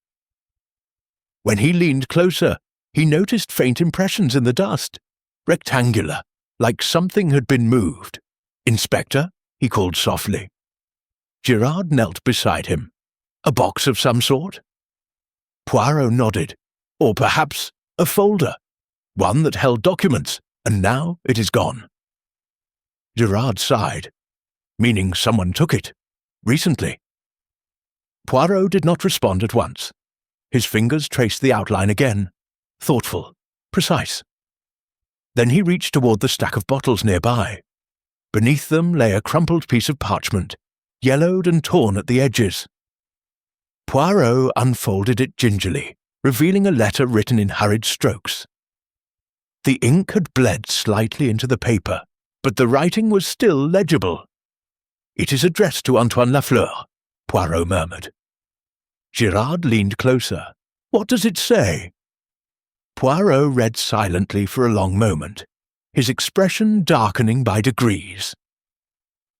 When he leaned closer, he noticed faint impressions in the dust, rectangular, like something had been moved. "Inspector," he called softly. Gerard knelt beside him. "A box of some sort?" Poirot nodded. "Or perhaps a folder, one that held documents, and now it is gone." Gerard sighed. "Meaning someone took it. Recently." Poirot did not respond at once. His fingers traced the outline again, thoughtful, precise. Then he reached toward the stack of bottles nearby. Beneath them lay a crumpled piece of parchment, yellowed and torn at the edges. Poirot unfolded it gingerly, revealing a letter written in hurried strokes. The ink had bled slightly into the paper, but the writing was still legible. "It is addressed to Antoine Lafleur," Poirot murmured. Gerard leaned closer. "What does it say?" Poirot read silently for a long moment, his expression darkening by degrees.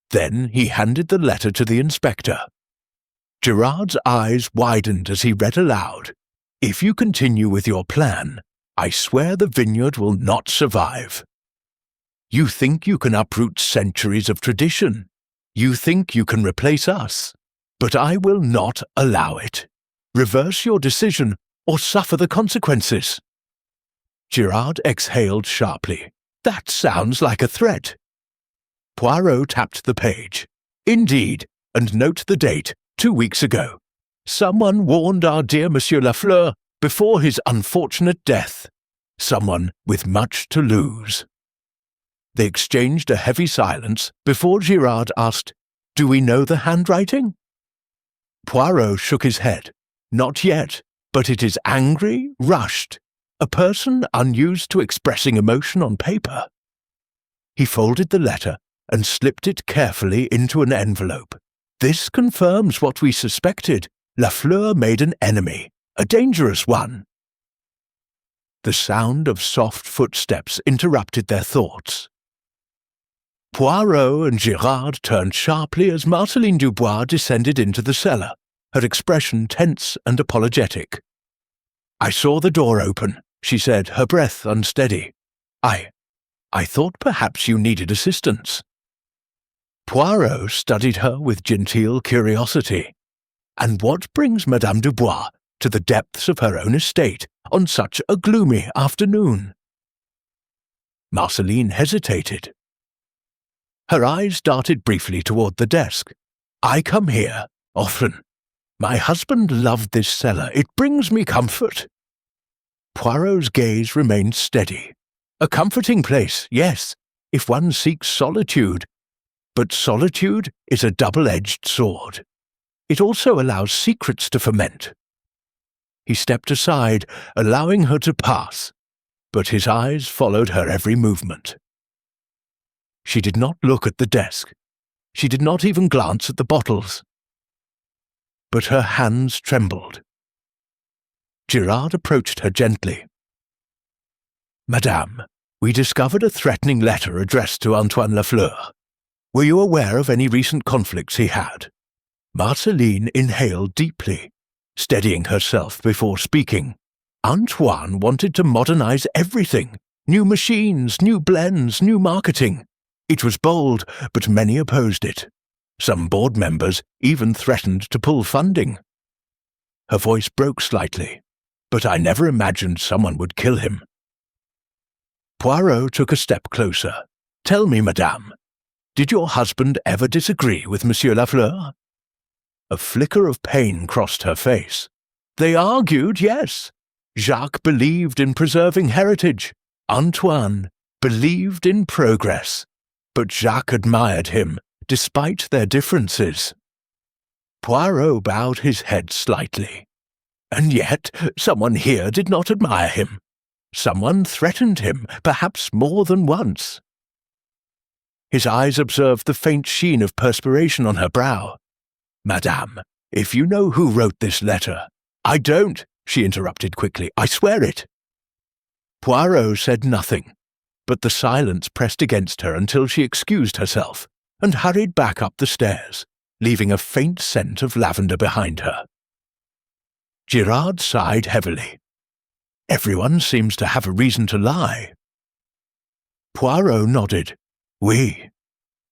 Then he handed the letter to the inspector. Gerard's eyes widened as he read aloud. "If you continue with your plan, I swear the vineyard will not survive. You think you can uproot centuries of tradition. You think you can replace us. But I will not allow it. Reverse your decision or suffer the consequences." Gerard exhaled sharply. "That sounds like a threat. Poirot tapped the page. Indeed, and note the date, 2 weeks ago. Someone warned our dear Monsieur Lafleur before his unfortunate death. Someone with much to lose. They exchanged a heavy silence before Girard asked, "Do we know the handwriting?" Poirot shook his head. "Not yet, but it is angry, rushed, a person unused to expressing emotion on paper." He folded the letter and slipped it carefully into an envelope. "This confirms what we suspected. Lafleur made an enemy, a dangerous one." The sound of soft footsteps interrupted their thoughts. Poirot and Girard turned sharply as Marceline Dubois descended into the cellar, her expression tense and apologetic. "I saw the door open," she said, her breath unsteady. I thought perhaps you needed assistance." Poirot studied her with genteel curiosity. "And what brings Madame Dubois to the depths of her own estate on such a gloomy afternoon?" Marceline hesitated. Her eyes darted briefly toward the desk. "I come here, often. My husband loved this cellar. It brings me comfort." Poirot's gaze remained steady. "A comforting place, yes, if one seeks solitude. But solitude is a double-edged sword. It also allows secrets to ferment." He stepped aside, allowing her to pass, but his eyes followed her every movement. She did not look at the desk. She did not even glance at the bottles. But her hands trembled. Girard approached her gently. "Madame, we discovered a threatening letter addressed to Antoine Lafleur. Were you aware of any recent conflicts he had?" Marceline inhaled deeply, steadying herself before speaking. "Antoine wanted to modernize everything. New machines, new blends, new marketing. It was bold, but many opposed it. Some board members even threatened to pull funding." Her voice broke slightly. "But I never imagined someone would kill him." Poirot took a step closer. "Tell me, madame, did your husband ever disagree with Monsieur Lafleur?" A flicker of pain crossed her face. "They argued, yes. Jacques believed in preserving heritage. Antoine believed in progress. But Jacques admired him, despite their differences." Poirot bowed his head slightly. "And yet, someone here did not admire him. Someone threatened him, perhaps more than once." His eyes observed the faint sheen of perspiration on her brow. "Madame, if you know who wrote this letter—" "I don't," she interrupted quickly. "I swear it." Poirot said nothing, but the silence pressed against her until she excused herself and hurried back up the stairs, leaving a faint scent of lavender behind her. Girard sighed heavily. "Everyone seems to have a reason to lie." Poirot nodded. "Oui.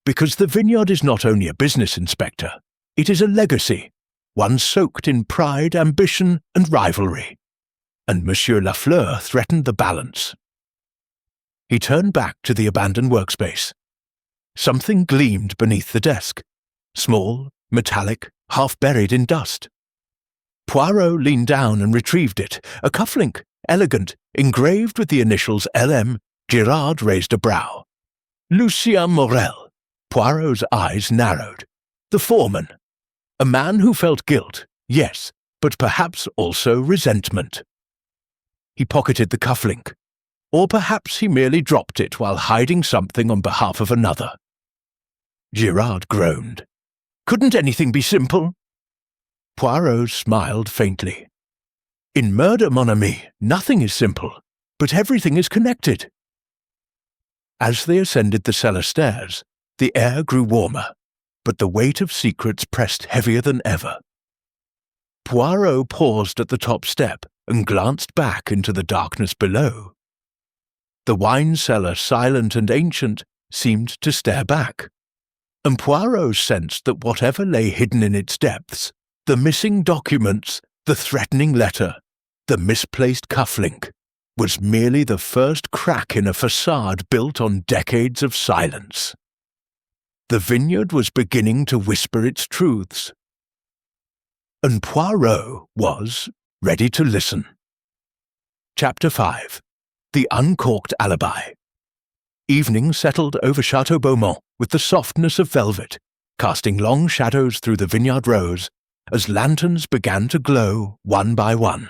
Because the vineyard is not only a business, Inspector. It is a legacy, one soaked in pride, ambition, and rivalry. And Monsieur Lafleur threatened the balance." He turned back to the abandoned workspace. Something gleamed beneath the desk, small, metallic, half buried in dust. Poirot leaned down and retrieved it, a cufflink, elegant, engraved with the initials LM. Girard raised a brow. "Lucien Morel." Poirot's eyes narrowed. "The foreman. A man who felt guilt, yes, but perhaps also resentment." He pocketed the cufflink. Or perhaps he merely dropped it while hiding something on behalf of another. Girard groaned. "Couldn't anything be simple?" Poirot smiled faintly. "In murder, mon ami, nothing is simple, but everything is connected." As they ascended the cellar stairs, the air grew warmer, but the weight of secrets pressed heavier than ever. Poirot paused at the top step and glanced back into the darkness below. The wine cellar, silent and ancient, seemed to stare back, and Poirot sensed that whatever lay hidden in its depths, the missing documents, the threatening letter, the misplaced cufflink, was merely the first crack in a facade built on decades of silence. The vineyard was beginning to whisper its truths. And Poirot was ready to listen. Chapter 5. The Uncorked Alibi. Evening settled over Chateau Beaumont with the softness of velvet, casting long shadows through the vineyard rows as lanterns began to glow one by one.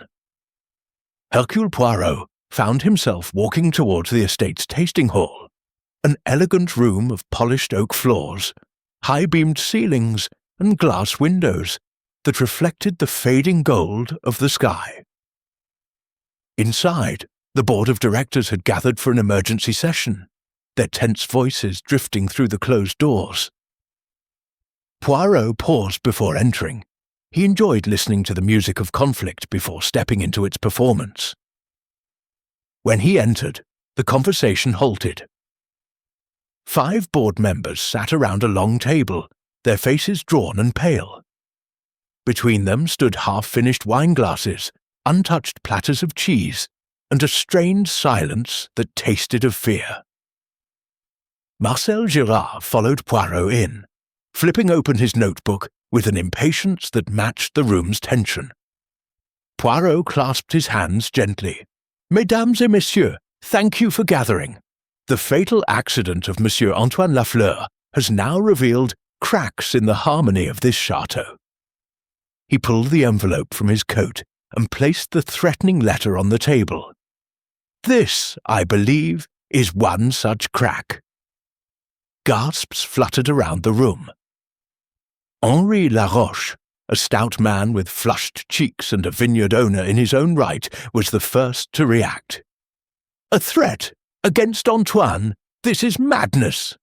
Hercule Poirot found himself walking towards the estate's tasting hall, an elegant room of polished oak floors, high-beamed ceilings, and glass windows that reflected the fading gold of the sky. Inside, the board of directors had gathered for an emergency session, their tense voices drifting through the closed doors. Poirot paused before entering. He enjoyed listening to the music of conflict before stepping into its performance. When he entered, the conversation halted. 5 board members sat around a long table, their faces drawn and pale. Between them stood half-finished wine glasses, untouched platters of cheese, and a strained silence that tasted of fear. Marcel Girard followed Poirot in, flipping open his notebook with an impatience that matched the room's tension. Poirot clasped his hands gently. "Mesdames et messieurs, thank you for gathering. The fatal accident of Monsieur Antoine Lafleur has now revealed cracks in the harmony of this chateau." He pulled the envelope from his coat and placed the threatening letter on the table. "This, I believe, is one such crack." Gasps fluttered around the room. Henri Laroche, a stout man with flushed cheeks and a vineyard owner in his own right, was the first to react. "A threat against Antoine? This is madness!"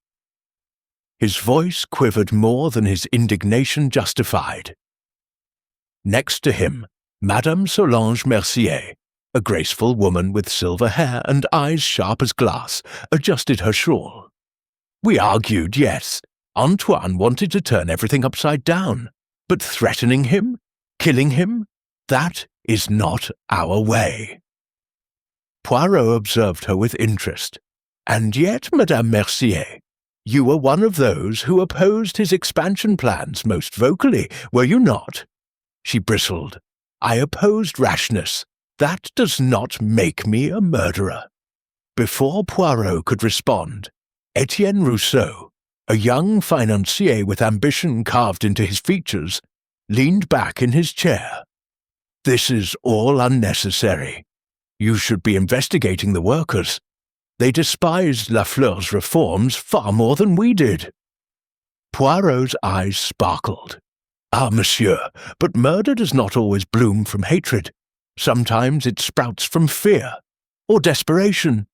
His voice quivered more than his indignation justified. Next to him, Madame Solange Mercier, a graceful woman with silver hair and eyes sharp as glass, adjusted her shawl. "We argued, yes. Antoine wanted to turn everything upside down, but threatening him, killing him, that is not our way." Poirot observed her with interest. "And yet, Madame Mercier, you were one of those who opposed his expansion plans most vocally, were you not?" She bristled. "I opposed rashness. That does not make me a murderer." Before Poirot could respond, Etienne Rousseau, a young financier with ambition carved into his features, leaned back in his chair. "This is all unnecessary. You should be investigating the workers. They despised Lafleur's reforms far more than we did." Poirot's eyes sparkled. "Ah, monsieur, but murder does not always bloom from hatred. Sometimes it sprouts from fear or desperation."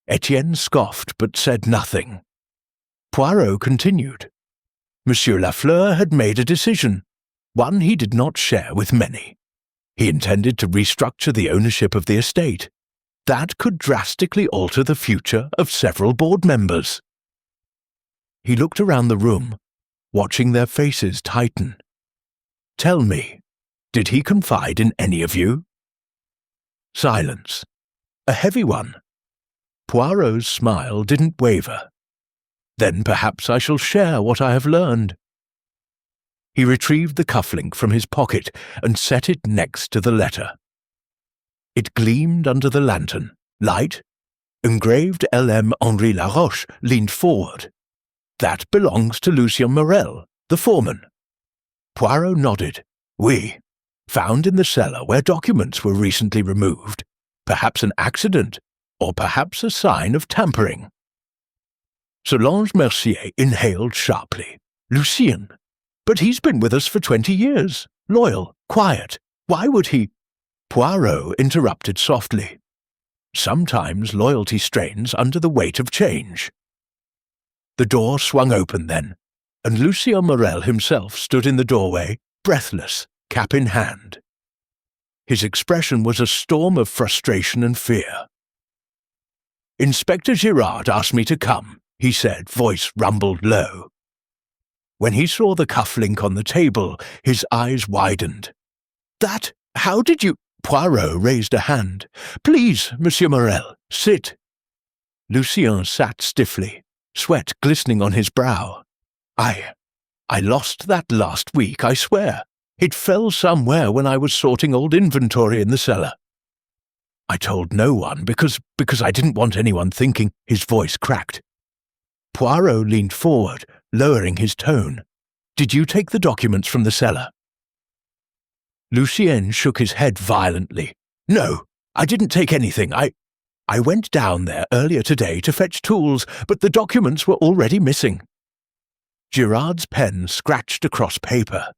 Etienne scoffed but said nothing. Poirot continued. Monsieur Lafleur had made a decision, one he did not share with many. He intended to restructure the ownership of the estate. That could drastically alter the future of several board members. He looked around the room, watching their faces tighten. "Tell me, did he confide in any of you?" Silence. A heavy one. Poirot's smile didn't waver. "Then perhaps I shall share what I have learned." He retrieved the cufflink from his pocket and set it next to the letter. It gleamed under the lantern, light. Engraved L.M. Henri Laroche leaned forward. "That belongs to Lucien Morel, the foreman." Poirot nodded. "Oui. Found in the cellar where documents were recently removed. Perhaps an accident, or perhaps a sign of tampering." Solange Mercier inhaled sharply. "Lucien? But he's been with us for 20 years. Loyal, quiet. Why would he—" Poirot interrupted softly. "Sometimes loyalty strains under the weight of change." The door swung open then, and Lucien Morel himself stood in the doorway, breathless, cap in hand. His expression was a storm of frustration and fear. "Inspector Girard asked me to come," he said, voice rumbled low. When he saw the cufflink on the table, his eyes widened. "That? How did you—" Poirot raised a hand. "Please, Monsieur Morel, sit." Lucien sat stiffly, sweat glistening on his brow. I lost that last week, I swear. It fell somewhere when I was sorting old inventory in the cellar. I told no one because I didn't want anyone thinking. His voice cracked. Poirot leaned forward, lowering his tone. Did you take the documents from the cellar? Lucien shook his head violently. No, I didn't take anything. I went down there earlier today to fetch tools, but the documents were already missing. Girard's pen scratched across paper.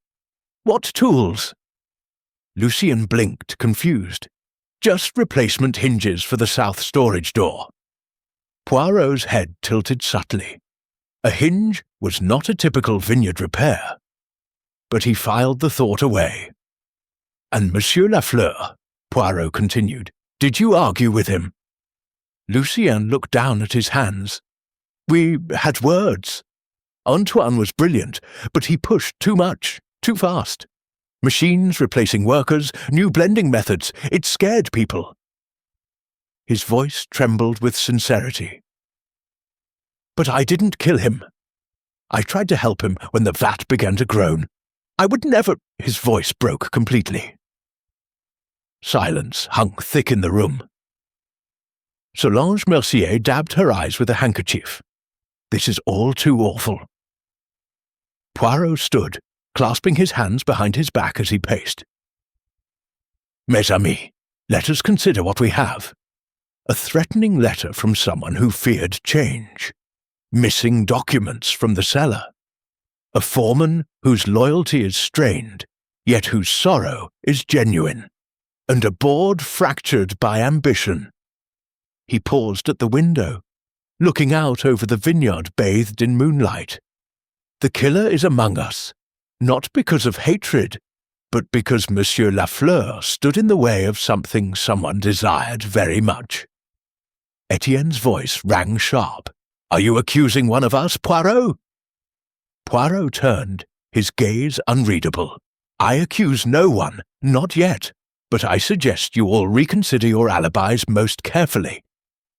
What tools? Lucien blinked, confused. Just replacement hinges for the south storage door. Poirot's head tilted subtly. A hinge was not a typical vineyard repair. But he filed the thought away. And Monsieur Lafleur, Poirot continued, did you argue with him? Lucien looked down at his hands. We had words. Antoine was brilliant, but he pushed too much, too fast. Machines replacing workers, new blending methods. It scared people. His voice trembled with sincerity. But I didn't kill him. I tried to help him when the vat began to groan. I would never— His voice broke completely. Silence hung thick in the room. Solange Mercier dabbed her eyes with a handkerchief. This is all too awful. Poirot stood, clasping his hands behind his back as he paced. Mes amis, let us consider what we have. A threatening letter from someone who feared change. Missing documents from the cellar. A foreman whose loyalty is strained, yet whose sorrow is genuine. And a board fractured by ambition. He paused at the window, looking out over the vineyard bathed in moonlight. The killer is among us, not because of hatred, but because Monsieur Lafleur stood in the way of something someone desired very much. Etienne's voice rang sharp. Are you accusing one of us, Poirot? Poirot turned, his gaze unreadable. I accuse no one, not yet, but I suggest you all reconsider your alibis most carefully.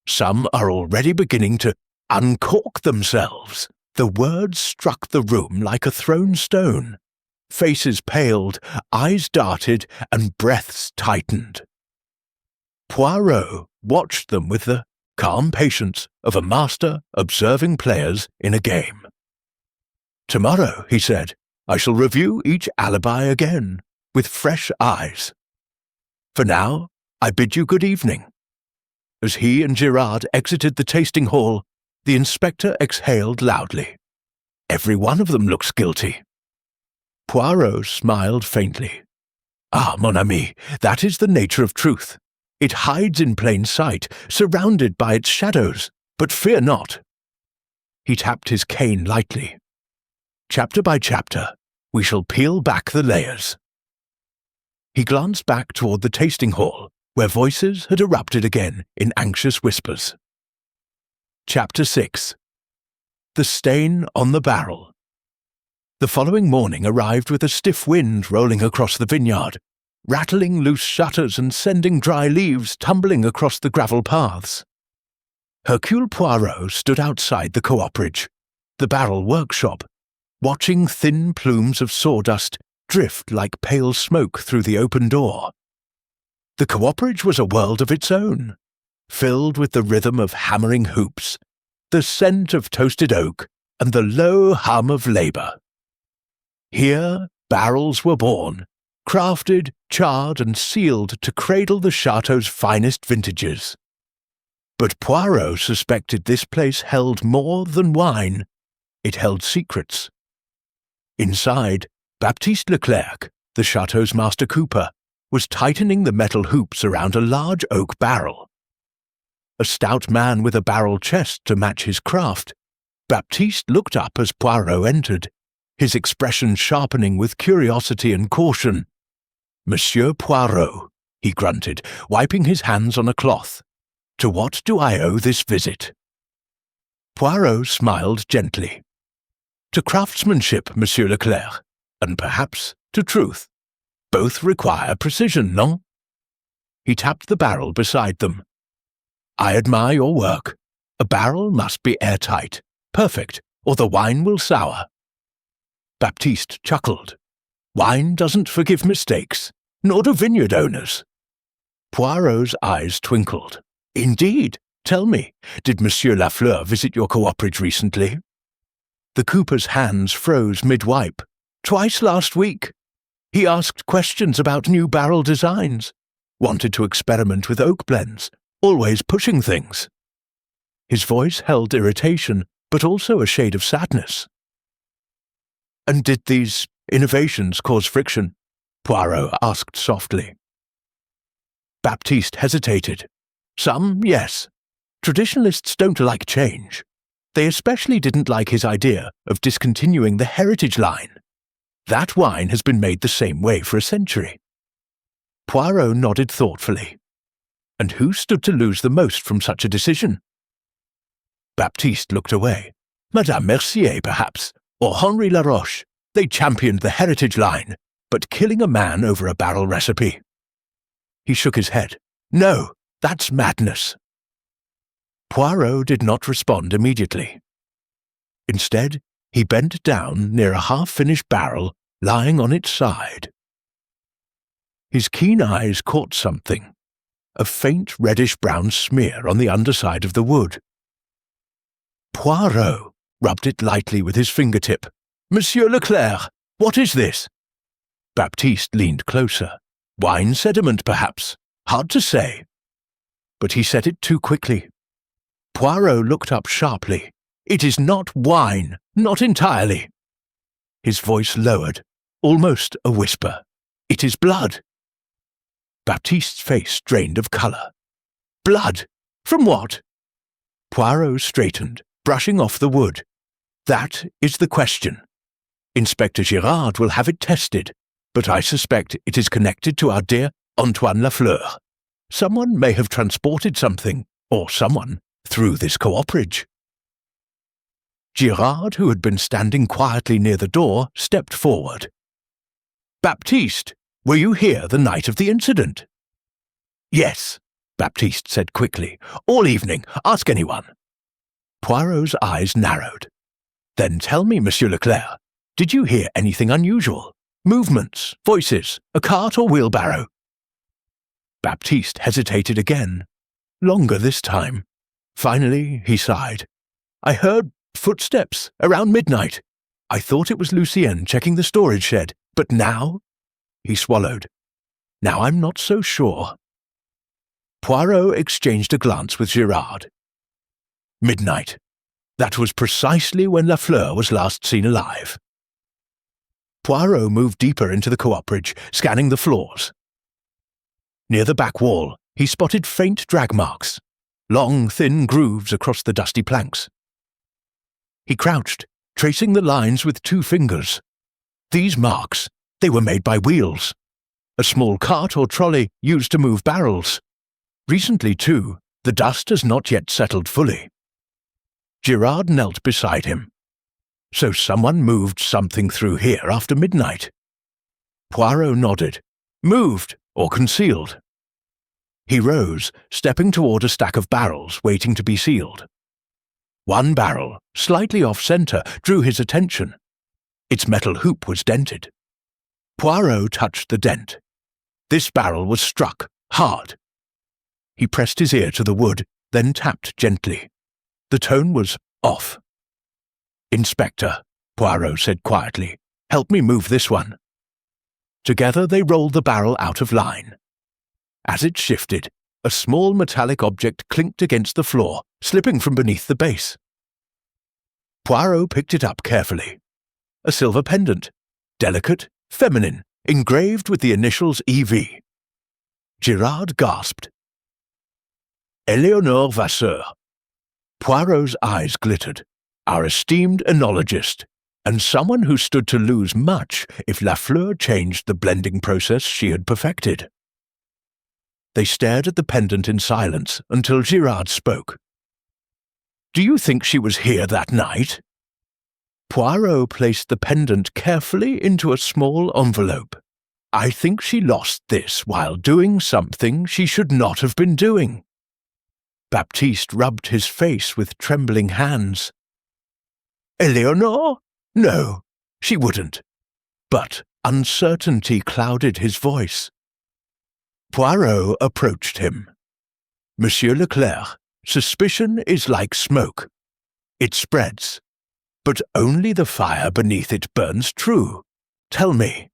Some are already beginning to uncork themselves. The words struck the room like a thrown stone. Faces paled, eyes darted, and breaths tightened. Poirot watched them with the calm patience of a master observing players in a game. Tomorrow, he said, I shall review each alibi again, with fresh eyes. For now, I bid you good evening. As he and Girard exited the tasting hall, the inspector exhaled loudly. Every one of them looks guilty. Poirot smiled faintly. Ah, mon ami, that is the nature of truth. It hides in plain sight, surrounded by its shadows, but fear not. He tapped his cane lightly. Chapter by chapter, we shall peel back the layers. He glanced back toward the tasting hall, where voices had erupted again in anxious whispers. Chapter 6. The Stain on the Barrel. The following morning arrived with a stiff wind rolling across the vineyard, rattling loose shutters and sending dry leaves tumbling across the gravel paths. Hercule Poirot stood outside the cooperage, the barrel workshop, watching thin plumes of sawdust drift like pale smoke through the open door. The cooperage was a world of its own, filled with the rhythm of hammering hoops, the scent of toasted oak, and the low hum of labour. Here barrels were born, crafted, charred, and sealed to cradle the chateau's finest vintages. But Poirot suspected this place held more than wine. It held secrets. Inside, Baptiste Leclerc, the chateau's master cooper, was tightening the metal hoops around a large oak barrel. A stout man with a barrel chest to match his craft, Baptiste looked up as Poirot entered, his expression sharpening with curiosity and caution. Monsieur Poirot, he grunted, wiping his hands on a cloth. To what do I owe this visit? Poirot smiled gently. To craftsmanship, Monsieur Leclerc, and perhaps to truth. Both require precision, non? He tapped the barrel beside them. I admire your work. A barrel must be airtight, perfect, or the wine will sour. Baptiste chuckled. Wine doesn't forgive mistakes, nor do vineyard owners. Poirot's eyes twinkled. Indeed. Tell me, did Monsieur Lafleur visit your cooperage recently? The cooper's hands froze mid-wipe. Twice last week. He asked questions about new barrel designs, wanted to experiment with oak blends, always pushing things. His voice held irritation, but also a shade of sadness. And did these innovations cause friction? Poirot asked softly. Baptiste hesitated. Some, yes. Traditionalists don't like change. They especially didn't like his idea of discontinuing the heritage line. That wine has been made the same way for a century. Poirot nodded thoughtfully. And who stood to lose the most from such a decision? Baptiste looked away. Madame Mercier, perhaps, or Henri Laroche. They championed the heritage line, but killing a man over a barrel recipe. He shook his head. No, that's madness. Poirot did not respond immediately. Instead, he bent down near a half-finished barrel lying on its side. His keen eyes caught something, a faint reddish-brown smear on the underside of the wood. Poirot rubbed it lightly with his fingertip. Monsieur Leclerc, what is this? Baptiste leaned closer. Wine sediment, perhaps. Hard to say. But he said it too quickly. Poirot looked up sharply. It is not wine, not entirely. His voice lowered, almost a whisper. It is blood. Baptiste's face drained of colour. Blood? From what? Poirot straightened, brushing off the wood. That is the question. Inspector Girard will have it tested, but I suspect it is connected to our dear Antoine Lafleur. Someone may have transported something, or someone, through this cooperage. Girard, who had been standing quietly near the door, stepped forward. Baptiste, were you here the night of the incident? Yes, Baptiste said quickly. All evening. Ask anyone. Poirot's eyes narrowed. Then tell me, Monsieur Leclerc, did you hear anything unusual? Movements, voices, a cart or wheelbarrow? Baptiste hesitated again. Longer this time. Finally, he sighed. I heard footsteps around midnight. I thought it was Lucien checking the storage shed, but now? He swallowed. Now I'm not so sure. Poirot exchanged a glance with Girard. Midnight. That was precisely when Lafleur was last seen alive. Poirot moved deeper into the cooperage, scanning the floors. Near the back wall, he spotted faint drag marks, long, thin grooves across the dusty planks. He crouched, tracing the lines with 2 fingers. These marks, they were made by wheels. A small cart or trolley used to move barrels. Recently, too, the dust has not yet settled fully. Girard knelt beside him. So someone moved something through here after midnight. Poirot nodded. Moved or concealed. He rose, stepping toward a stack of barrels waiting to be sealed. One barrel, slightly off-center, drew his attention. Its metal hoop was dented. Poirot touched the dent. This barrel was struck, hard. He pressed his ear to the wood, then tapped gently. The tone was off. Inspector, Poirot said quietly, help me move this one. Together they rolled the barrel out of line. As it shifted, a small metallic object clinked against the floor, slipping from beneath the base. Poirot picked it up carefully. A silver pendant, delicate, feminine, engraved with the initials E.V. Girard gasped. Eleonore Vasseur. Poirot's eyes glittered. Our esteemed enologist, and someone who stood to lose much if Lafleur changed the blending process she had perfected. They stared at the pendant in silence until Girard spoke. Do you think she was here that night? Poirot placed the pendant carefully into a small envelope. I think she lost this while doing something she should not have been doing. Baptiste rubbed his face with trembling hands. Eleanor? No, She wouldn't. But uncertainty clouded his voice. Poirot approached him. Monsieur Leclerc, suspicion is like smoke. It spreads, but only the fire beneath it burns true. Tell me,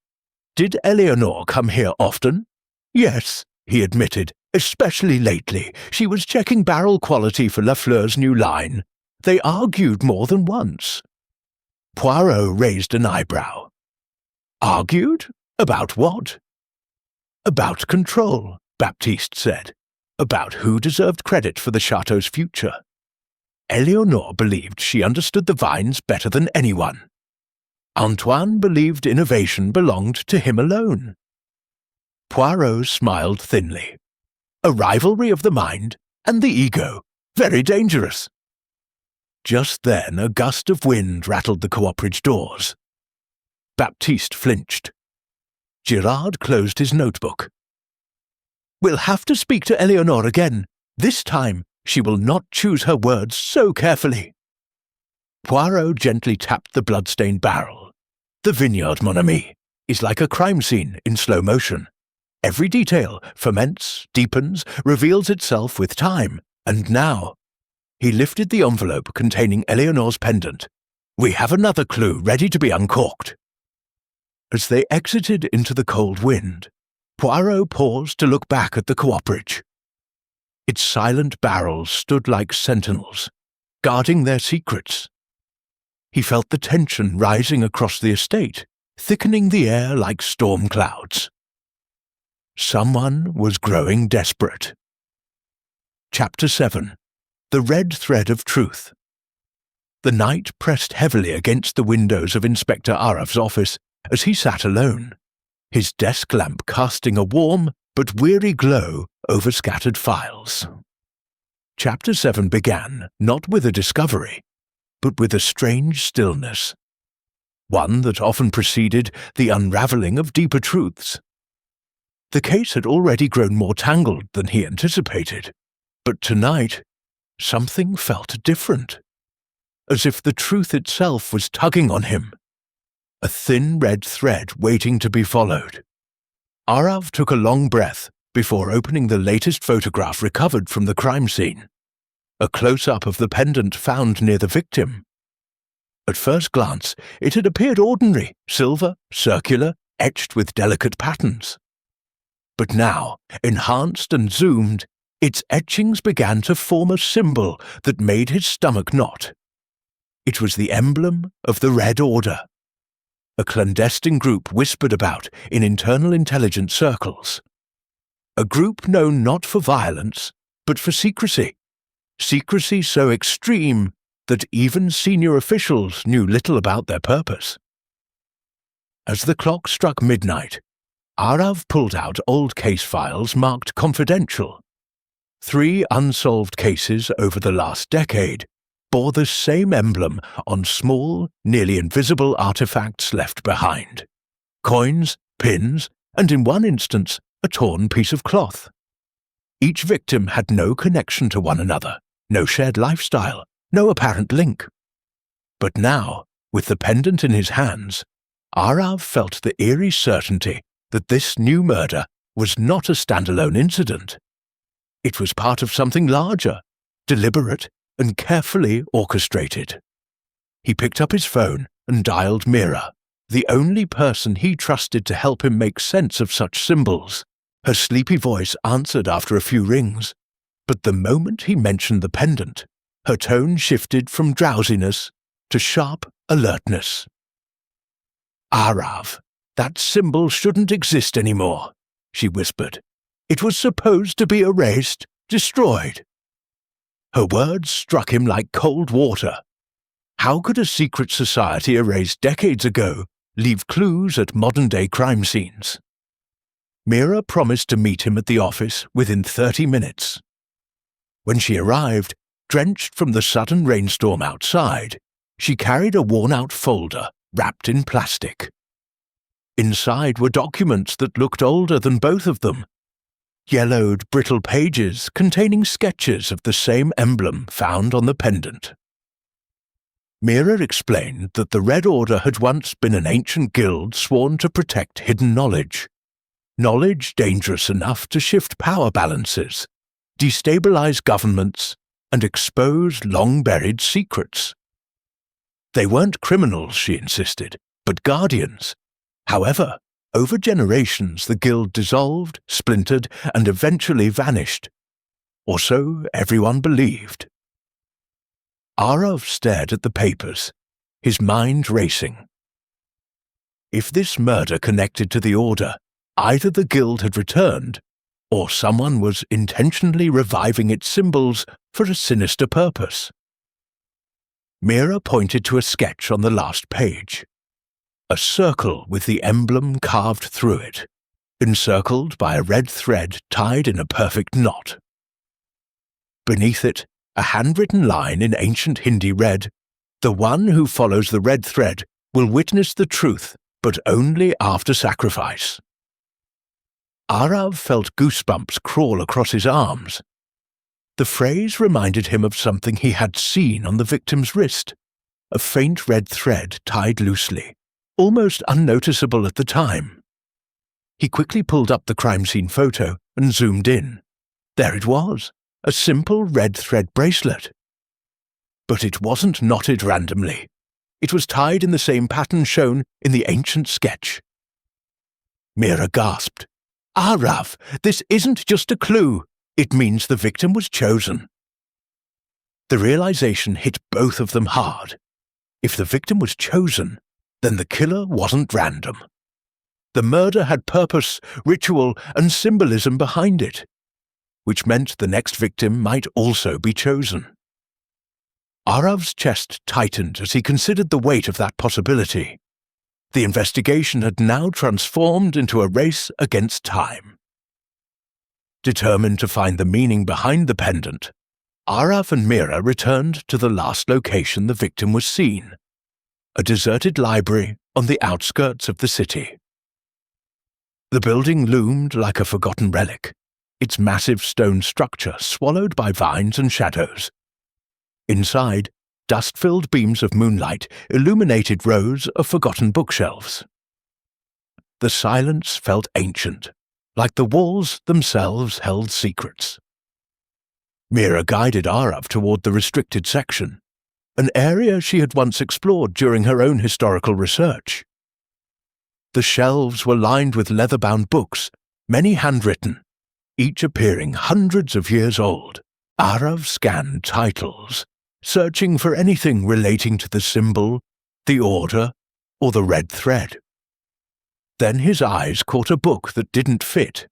did Eleanor come here often? Yes, he admitted, especially lately. She was checking barrel quality for Lafleur's new line. They argued more than once. Poirot raised an eyebrow. Argued? About what? About control, Baptiste said. About who deserved credit for the chateau's future. Eleanor believed she understood the vines better than anyone. Antoine believed innovation belonged to him alone. Poirot smiled thinly. A rivalry of the mind and the ego. Very dangerous. Just then a gust of wind rattled the cooperage doors. Baptiste flinched. Girard closed his notebook. We'll have to speak to Eleanor again. This time she will not choose her words so carefully. Poirot gently tapped the blood-stained barrel. The vineyard, mon ami, is like a crime scene in slow motion. Every detail ferments, deepens, reveals itself with time, and now. He lifted the envelope containing Eleanor's pendant. We have another clue ready to be uncorked. As they exited into the cold wind, Poirot paused to look back at the cooperage. Its silent barrels stood like sentinels, guarding their secrets. He felt the tension rising across the estate, thickening the air like storm clouds. Someone was growing desperate. Chapter 7. The Red Thread of Truth. The night pressed heavily against the windows of Inspector Arav's office as he sat alone, his desk lamp casting a warm but weary glow over scattered files. Chapter 7 began not with a discovery, but with a strange stillness, one that often preceded the unravelling of deeper truths. The case had already grown more tangled than he anticipated, but tonight something felt different, as if the truth itself was tugging on him, a thin red thread waiting to be followed. Arav took a long breath before opening the latest photograph recovered from the crime scene, a close-up of the pendant found near the victim. At first glance, it had appeared ordinary, silver, circular, etched with delicate patterns. But now, enhanced and zoomed, its etchings began to form a symbol that made his stomach knot. It was the emblem of the Red Order, a clandestine group whispered about in internal intelligence circles. A group known not for violence, but for secrecy. Secrecy so extreme that even senior officials knew little about their purpose. As the clock struck midnight, Arav pulled out old case files marked confidential. 3 unsolved cases over the last decade bore the same emblem on small, nearly invisible artifacts left behind. Coins, pins, and in one instance, a torn piece of cloth. Each victim had no connection to one another, no shared lifestyle, no apparent link. But now, with the pendant in his hands, Arav felt the eerie certainty that this new murder was not a standalone incident. It was part of something larger, deliberate, and carefully orchestrated. He picked up his phone and dialed Mira, the only person he trusted to help him make sense of such symbols. Her sleepy voice answered after a few rings, but the moment he mentioned the pendant, her tone shifted from drowsiness to sharp alertness. Arav, that symbol shouldn't exist anymore, she whispered. It was supposed to be erased, destroyed. Her words struck him like cold water. How could a secret society erased decades ago leave clues at modern-day crime scenes? Mira promised to meet him at the office within 30 minutes. When she arrived, drenched from the sudden rainstorm outside, she carried a worn-out folder wrapped in plastic. Inside were documents that looked older than both of them, yellowed, brittle pages containing sketches of the same emblem found on the pendant. Mira explained that the Red Order had once been an ancient guild sworn to protect hidden knowledge. Knowledge dangerous enough to shift power balances, destabilize governments, and expose long-buried secrets. They weren't criminals, she insisted, but guardians. However, over generations the guild dissolved, splintered, and eventually vanished. Or so everyone believed. Arav stared at the papers, his mind racing. If this murder connected to the Order, either the guild had returned, or someone was intentionally reviving its symbols for a sinister purpose. Mira pointed to a sketch on the last page. A circle with the emblem carved through it, encircled by a red thread tied in a perfect knot. Beneath it, a handwritten line in ancient Hindi read, "The one who follows the red thread will witness the truth, but only after sacrifice." Arav felt goosebumps crawl across his arms. The phrase reminded him of something he had seen on the victim's wrist, a faint red thread tied loosely, almost unnoticeable at the time. He quickly pulled up the crime scene photo and zoomed in. There it was, a simple red thread bracelet. But it wasn't knotted randomly. It was tied in the same pattern shown in the ancient sketch. Mira gasped. "Arav, this isn't just a clue. It means the victim was chosen." The realization hit both of them hard. If the victim was chosen, then the killer wasn't random. The murder had purpose, ritual, and symbolism behind it, which meant the next victim might also be chosen. Arav's chest tightened as he considered the weight of that possibility. The investigation had now transformed into a race against time. Determined to find the meaning behind the pendant, Arav and Mira returned to the last location the victim was seen, a deserted library on the outskirts of the city. The building loomed like a forgotten relic, its massive stone structure swallowed by vines and shadows. Inside, dust-filled beams of moonlight illuminated rows of forgotten bookshelves. The silence felt ancient, like the walls themselves held secrets. Mira guided Arav toward the restricted section, an area she had once explored during her own historical research. The shelves were lined with leather-bound books, many handwritten, each appearing hundreds of years old. Arav scanned titles, searching for anything relating to the symbol, the order, or the red thread. Then his eyes caught a book that didn't fit,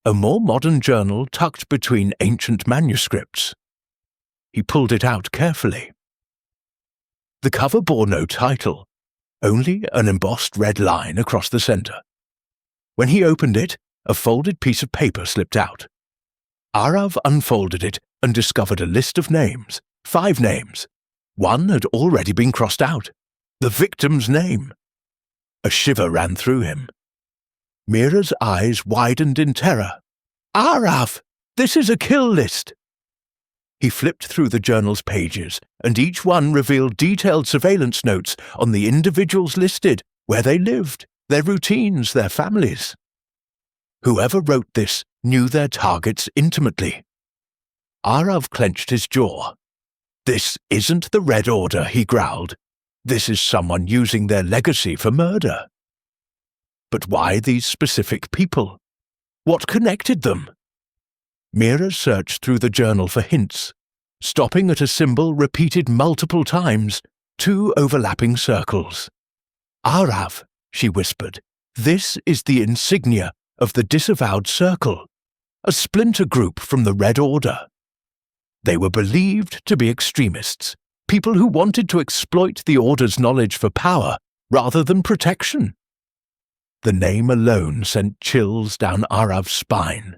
a more modern journal tucked between ancient manuscripts. He pulled it out carefully. The cover bore no title, only an embossed red line across the center. When he opened it, a folded piece of paper slipped out. Arav unfolded it and discovered a list of names, 5 names. One had already been crossed out, the victim's name. A shiver ran through him. Mira's eyes widened in terror. "Arav, this is a kill list!" He flipped through the journal's pages, and each one revealed detailed surveillance notes on the individuals listed, where they lived, their routines, their families. Whoever wrote this knew their targets intimately. Arav clenched his jaw. "This isn't the Red Order," he growled. "This is someone using their legacy for murder." But why these specific people? What connected them? Mira searched through the journal for hints, stopping at a symbol repeated multiple times, 2 overlapping circles. "Arav," she whispered, "this is the insignia of the disavowed circle, a splinter group from the Red Order. They were believed to be extremists, people who wanted to exploit the Order's knowledge for power rather than protection." The name alone sent chills down Arav's spine.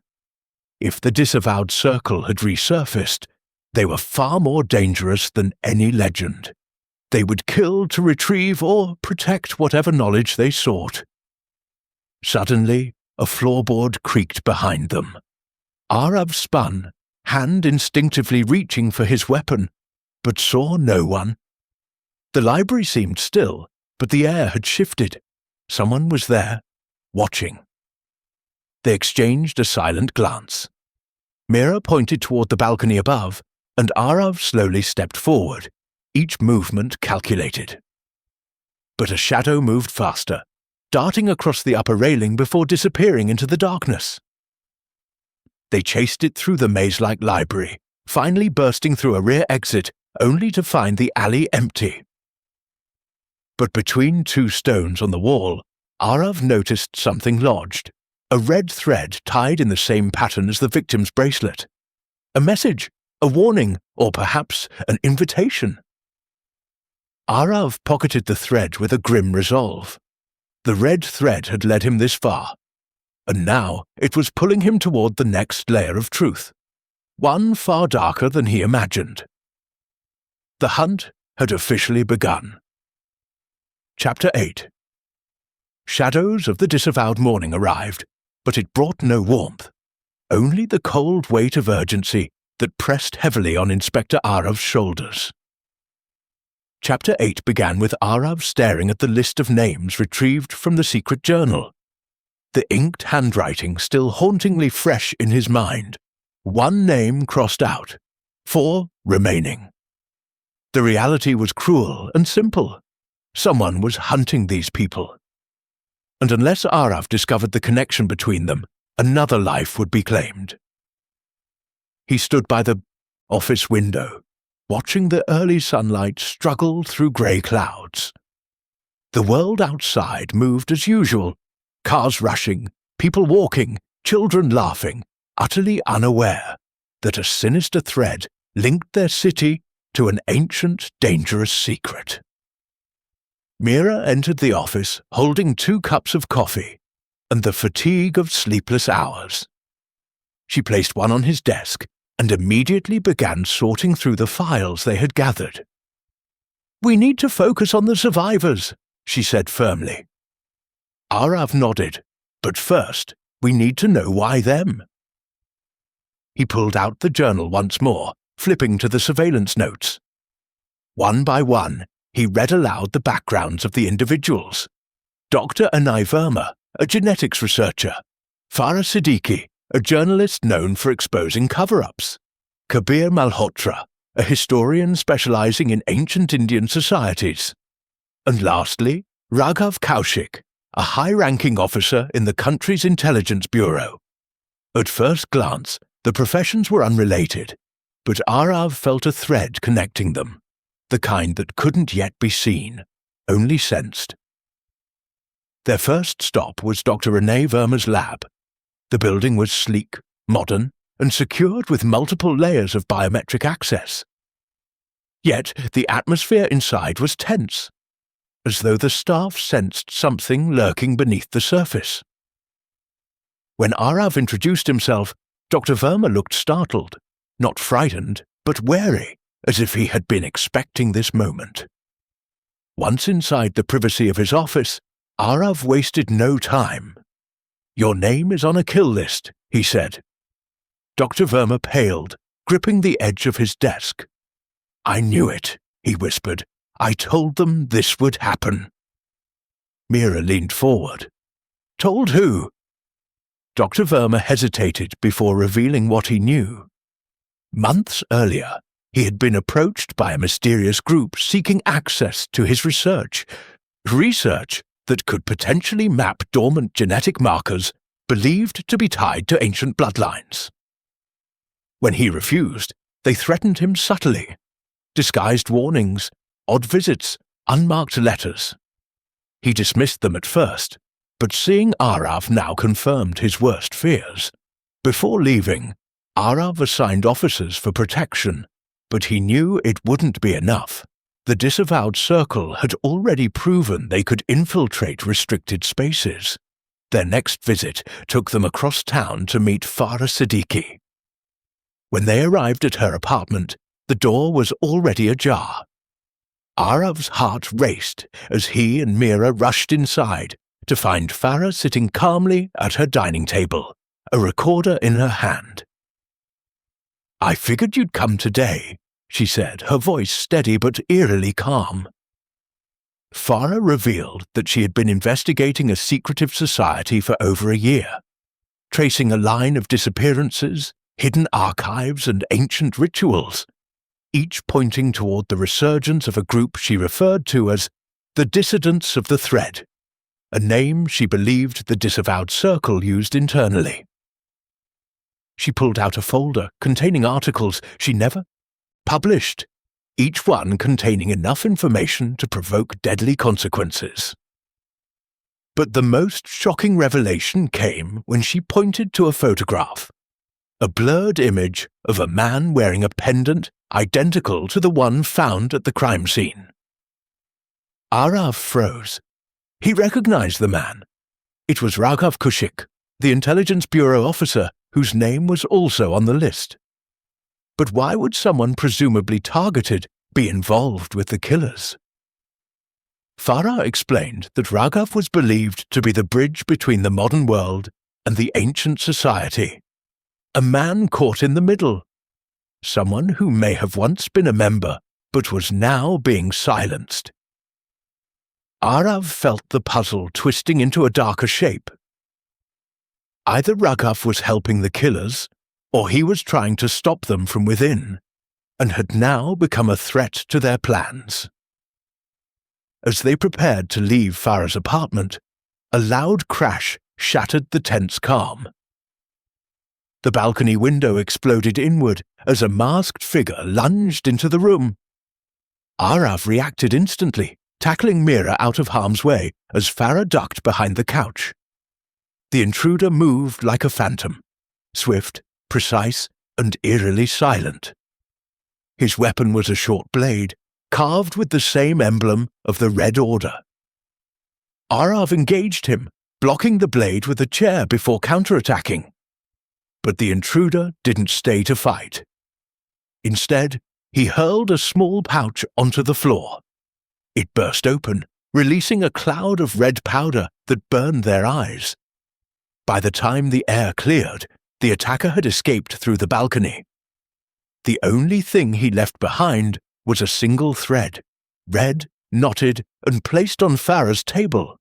If the disavowed circle had resurfaced, they were far more dangerous than any legend. They would kill to retrieve or protect whatever knowledge they sought. Suddenly, a floorboard creaked behind them. Arav spun, hand instinctively reaching for his weapon, but saw no one. The library seemed still, but the air had shifted. Someone was there, watching. They exchanged a silent glance. Mira pointed toward the balcony above, and Arav slowly stepped forward, each movement calculated. But a shadow moved faster, darting across the upper railing before disappearing into the darkness. They chased it through the maze-like library, finally bursting through a rear exit, only to find the alley empty. But between two stones on the wall, Arav noticed something lodged, a red thread tied in the same pattern as the victim's bracelet. A message, a warning, or perhaps an invitation. Arav pocketed the thread with a grim resolve. The red thread had led him this far, and now it was pulling him toward the next layer of truth, one far darker than he imagined. The hunt had officially begun. Chapter 8. Shadows of the disavowed morning arrived, but it brought no warmth, only the cold weight of urgency that pressed heavily on Inspector Arav's shoulders. Chapter 8 began with Arav staring at the list of names retrieved from the secret journal. The inked handwriting still hauntingly fresh in his mind. One name crossed out, 4 remaining. The reality was cruel and simple. Someone was hunting these people. And unless Arav discovered the connection between them, another life would be claimed. He stood by the office window, watching the early sunlight struggle through grey clouds. The world outside moved as usual, cars rushing, people walking, children laughing, utterly unaware that a sinister thread linked their city to an ancient, dangerous secret. Mira entered the office holding 2 cups of coffee and the fatigue of sleepless hours. She placed one on his desk and immediately began sorting through the files they had gathered. "We need to focus on the survivors," she said firmly. Arav nodded, "But first, we need to know why them." He pulled out the journal once more, flipping to the surveillance notes. One by one, he read aloud the backgrounds of the individuals. Dr. Anai Verma, a genetics researcher. Farah Siddiqui, a journalist known for exposing cover-ups. Kabir Malhotra, a historian specializing in ancient Indian societies. And lastly, Raghav Kaushik, a high-ranking officer in the country's intelligence bureau. At first glance, the professions were unrelated, but Arav felt a thread connecting them, the kind that couldn't yet be seen, only sensed. Their first stop was Dr. Renee Verma's lab. The building was sleek, modern, and secured with multiple layers of biometric access. Yet the atmosphere inside was tense, as though the staff sensed something lurking beneath the surface. When Arav introduced himself, Dr. Verma looked startled, not frightened, but wary, as if he had been expecting this moment. Once inside the privacy of his office, Arav wasted no time. "Your name is on a kill list," he said. Dr. Verma paled, gripping the edge of his desk. "I knew it," he whispered. "I told them this would happen." Mira leaned forward. "Told who?" Dr. Verma hesitated before revealing what he knew. Months earlier, he had been approached by a mysterious group seeking access to his research that could potentially map dormant genetic markers believed to be tied to ancient bloodlines. When he refused, they threatened him subtly. Disguised warnings, odd visits, unmarked letters. He dismissed them at first, but seeing Arav now confirmed his worst fears. Before leaving, Arav assigned officers for protection, but he knew it wouldn't be enough. The disavowed circle had already proven they could infiltrate restricted spaces. Their next visit took them across town to meet Farah Siddiqui. When they arrived at her apartment, the door was already ajar. Arav's heart raced as he and Mira rushed inside to find Farah sitting calmly at her dining table, a recorder in her hand. "I figured you'd come today," she said, her voice steady but eerily calm. Farah revealed that she had been investigating a secretive society for over a year, tracing a line of disappearances, hidden archives, and ancient rituals, each pointing toward the resurgence of a group she referred to as the Dissidents of the Thread, a name she believed the Disavowed Circle used internally. She pulled out a folder containing articles she never published, each one containing enough information to provoke deadly consequences. But the most shocking revelation came when she pointed to a photograph, a blurred image of a man wearing a pendant identical to the one found at the crime scene. Arav froze. He recognized the man. It was Raghav Kushik, the Intelligence Bureau officer whose name was also on the list. But why would someone presumably targeted be involved with the killers? Farah explained that Raghav was believed to be the bridge between the modern world and the ancient society, a man caught in the middle, someone who may have once been a member but was now being silenced. Arav felt the puzzle twisting into a darker shape. Either Raghav was helping the killers, or he was trying to stop them from within, and had now become a threat to their plans. As they prepared to leave Farah's apartment, a loud crash shattered the tense calm. The balcony window exploded inward as a masked figure lunged into the room. Arav reacted instantly, tackling Mira out of harm's way as Farah ducked behind the couch. The intruder moved like a phantom, swift, precise, and eerily silent. His weapon was a short blade, carved with the same emblem of the Red Order. Arav engaged him, blocking the blade with a chair before counterattacking. But the intruder didn't stay to fight. Instead, he hurled a small pouch onto the floor. It burst open, releasing a cloud of red powder that burned their eyes. By the time the air cleared, the attacker had escaped through the balcony. The only thing he left behind was a single thread, red, knotted, and placed on Farah's table.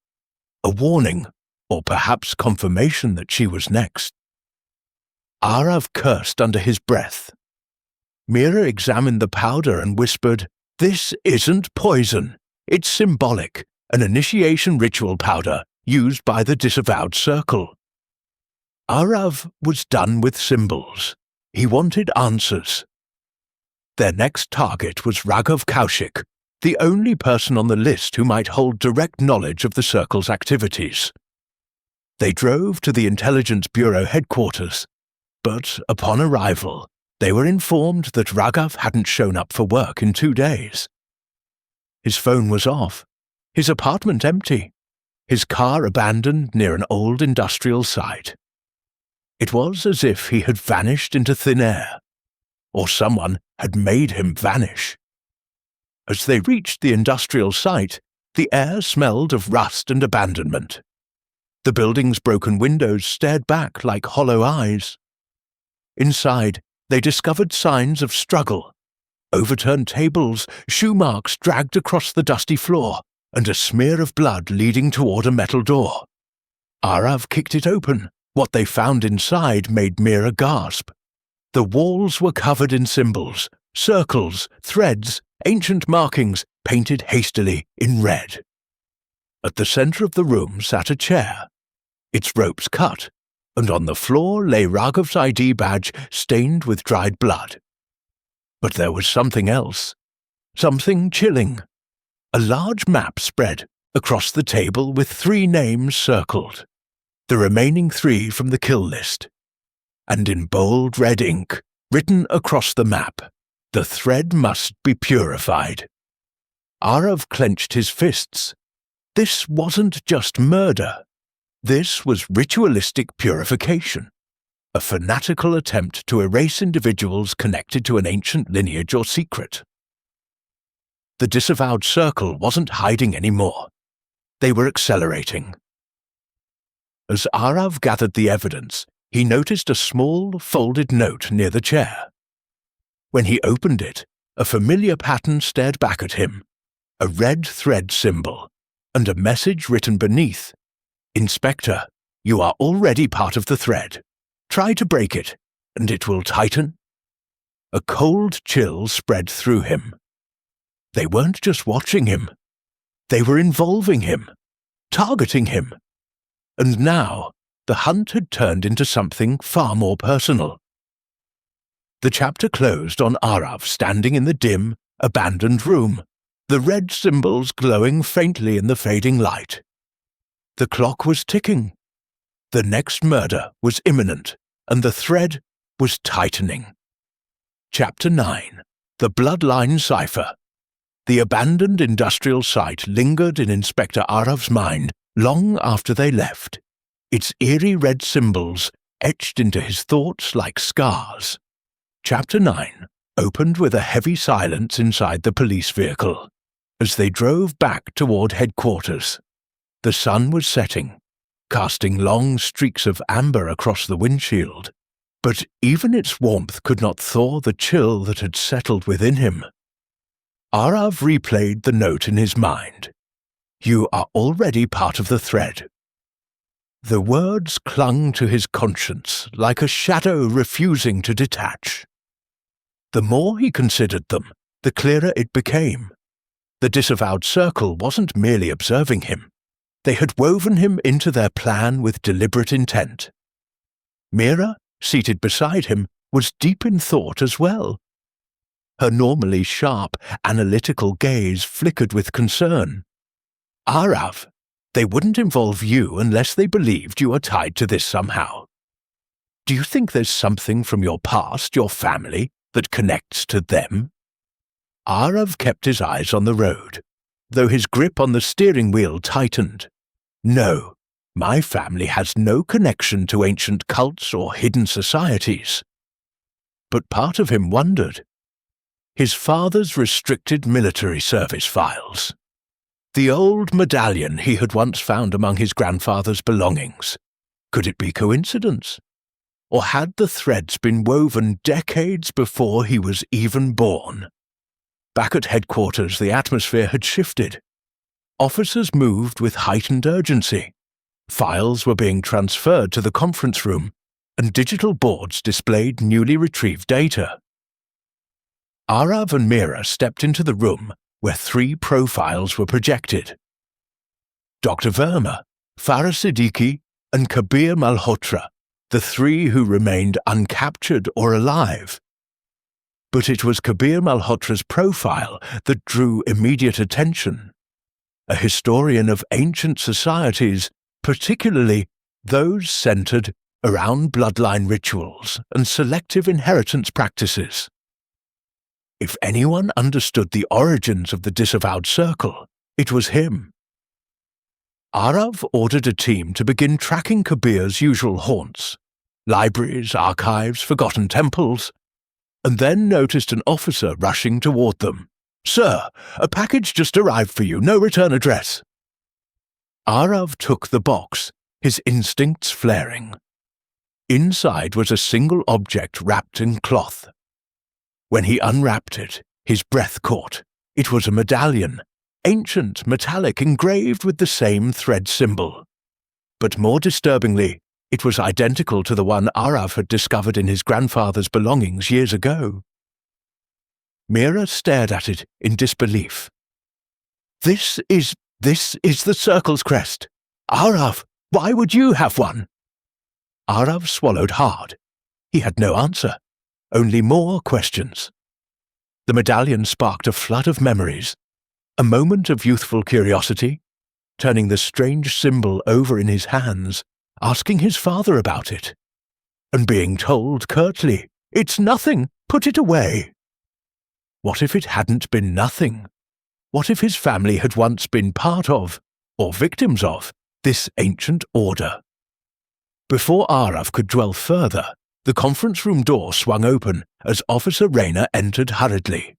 A warning, or perhaps confirmation that she was next. Arav cursed under his breath. Mira examined the powder and whispered, "This isn't poison. It's symbolic, an initiation ritual powder used by the Disavowed Circle." Arav was done with symbols. He wanted answers. Their next target was Raghav Kaushik, the only person on the list who might hold direct knowledge of the Circle's activities. They drove to the Intelligence Bureau headquarters, but upon arrival, they were informed that Raghav hadn't shown up for work in 2 days. His phone was off, his apartment empty, his car abandoned near an old industrial site. It was as if he had vanished into thin air, or someone had made him vanish. As they reached the industrial site, the air smelled of rust and abandonment. The building's broken windows stared back like hollow eyes. Inside, they discovered signs of struggle. Overturned tables, shoe marks dragged across the dusty floor, and a smear of blood leading toward a metal door. Arav kicked it open. What they found inside made Mira gasp. The walls were covered in symbols, circles, threads, ancient markings painted hastily in red. At the center of the room sat a chair, its ropes cut, and on the floor lay Raghav's ID badge stained with dried blood. But there was something else, something chilling. A large map spread across the table with 3 names circled, the remaining 3 from the kill list. And in bold red ink, written across the map, the thread must be purified. Arav clenched his fists. This wasn't just murder. This was ritualistic purification, a fanatical attempt to erase individuals connected to an ancient lineage or secret. The Disavowed Circle wasn't hiding anymore. They were accelerating. As Arav gathered the evidence, he noticed a small, folded note near the chair. When he opened it, a familiar pattern stared back at him, a red thread symbol, and a message written beneath. "Inspector, you are already part of the thread. Try to break it, and it will tighten." A cold chill spread through him. They weren't just watching him. They were involving him, targeting him. And now, the hunt had turned into something far more personal. The chapter closed on Arav standing in the dim, abandoned room, the red symbols glowing faintly in the fading light. The clock was ticking. The next murder was imminent, and the thread was tightening. Chapter 9. The Bloodline Cipher. The abandoned industrial site lingered in Inspector Arav's mind long after they left, its eerie red symbols etched into his thoughts like scars. Chapter 9 opened with a heavy silence inside the police vehicle. As they drove back toward headquarters, the sun was setting, casting long streaks of amber across the windshield. But even its warmth could not thaw the chill that had settled within him. Arav replayed the note in his mind. "You are already part of the thread." The words clung to his conscience like a shadow refusing to detach. The more he considered them, the clearer it became. The disavowed circle wasn't merely observing him. They had woven him into their plan with deliberate intent. Mira, seated beside him, was deep in thought as well. Her normally sharp, analytical gaze flickered with concern. "Arav, they wouldn't involve you unless they believed you are tied to this somehow. Do you think there's something from your past, your family, that connects to them?" Arav kept his eyes on the road, though his grip on the steering wheel tightened. "No, my family has no connection to ancient cults or hidden societies." But part of him wondered. His father's restricted military service files. The old medallion he had once found among his grandfather's belongings. Could it be coincidence? Or had the threads been woven decades before he was even born? Back at headquarters, the atmosphere had shifted. Officers moved with heightened urgency. Files were being transferred to the conference room, and digital boards displayed newly retrieved data. Arav and Mira stepped into the room where 3 profiles were projected. Dr. Verma, Farah Siddiqui, and Kabir Malhotra, the 3 who remained uncaptured or alive. But it was Kabir Malhotra's profile that drew immediate attention. A historian of ancient societies, particularly those centered around bloodline rituals and selective inheritance practices. If anyone understood the origins of the disavowed circle, it was him. Arav ordered a team to begin tracking Kabir's usual haunts, libraries, archives, forgotten temples, and then noticed an officer rushing toward them. "Sir, a package just arrived for you, no return address." Arav took the box, his instincts flaring. Inside was a single object wrapped in cloth. When he unwrapped it, his breath caught. It was a medallion, ancient, metallic, engraved with the same thread symbol. But more disturbingly, it was identical to the one Arav had discovered in his grandfather's belongings years ago. Mira stared at it in disbelief. This is the circle's crest. Arav, why would you have one?" Arav swallowed hard. He had no answer, only more questions. The medallion sparked a flood of memories, a moment of youthful curiosity, turning the strange symbol over in his hands, asking his father about it, and being told curtly, "It's nothing, put it away." What if it hadn't been nothing? What if his family had once been part of, or victims of, this ancient order? Before Arav could dwell further, the conference room door swung open as Officer Rayner entered hurriedly.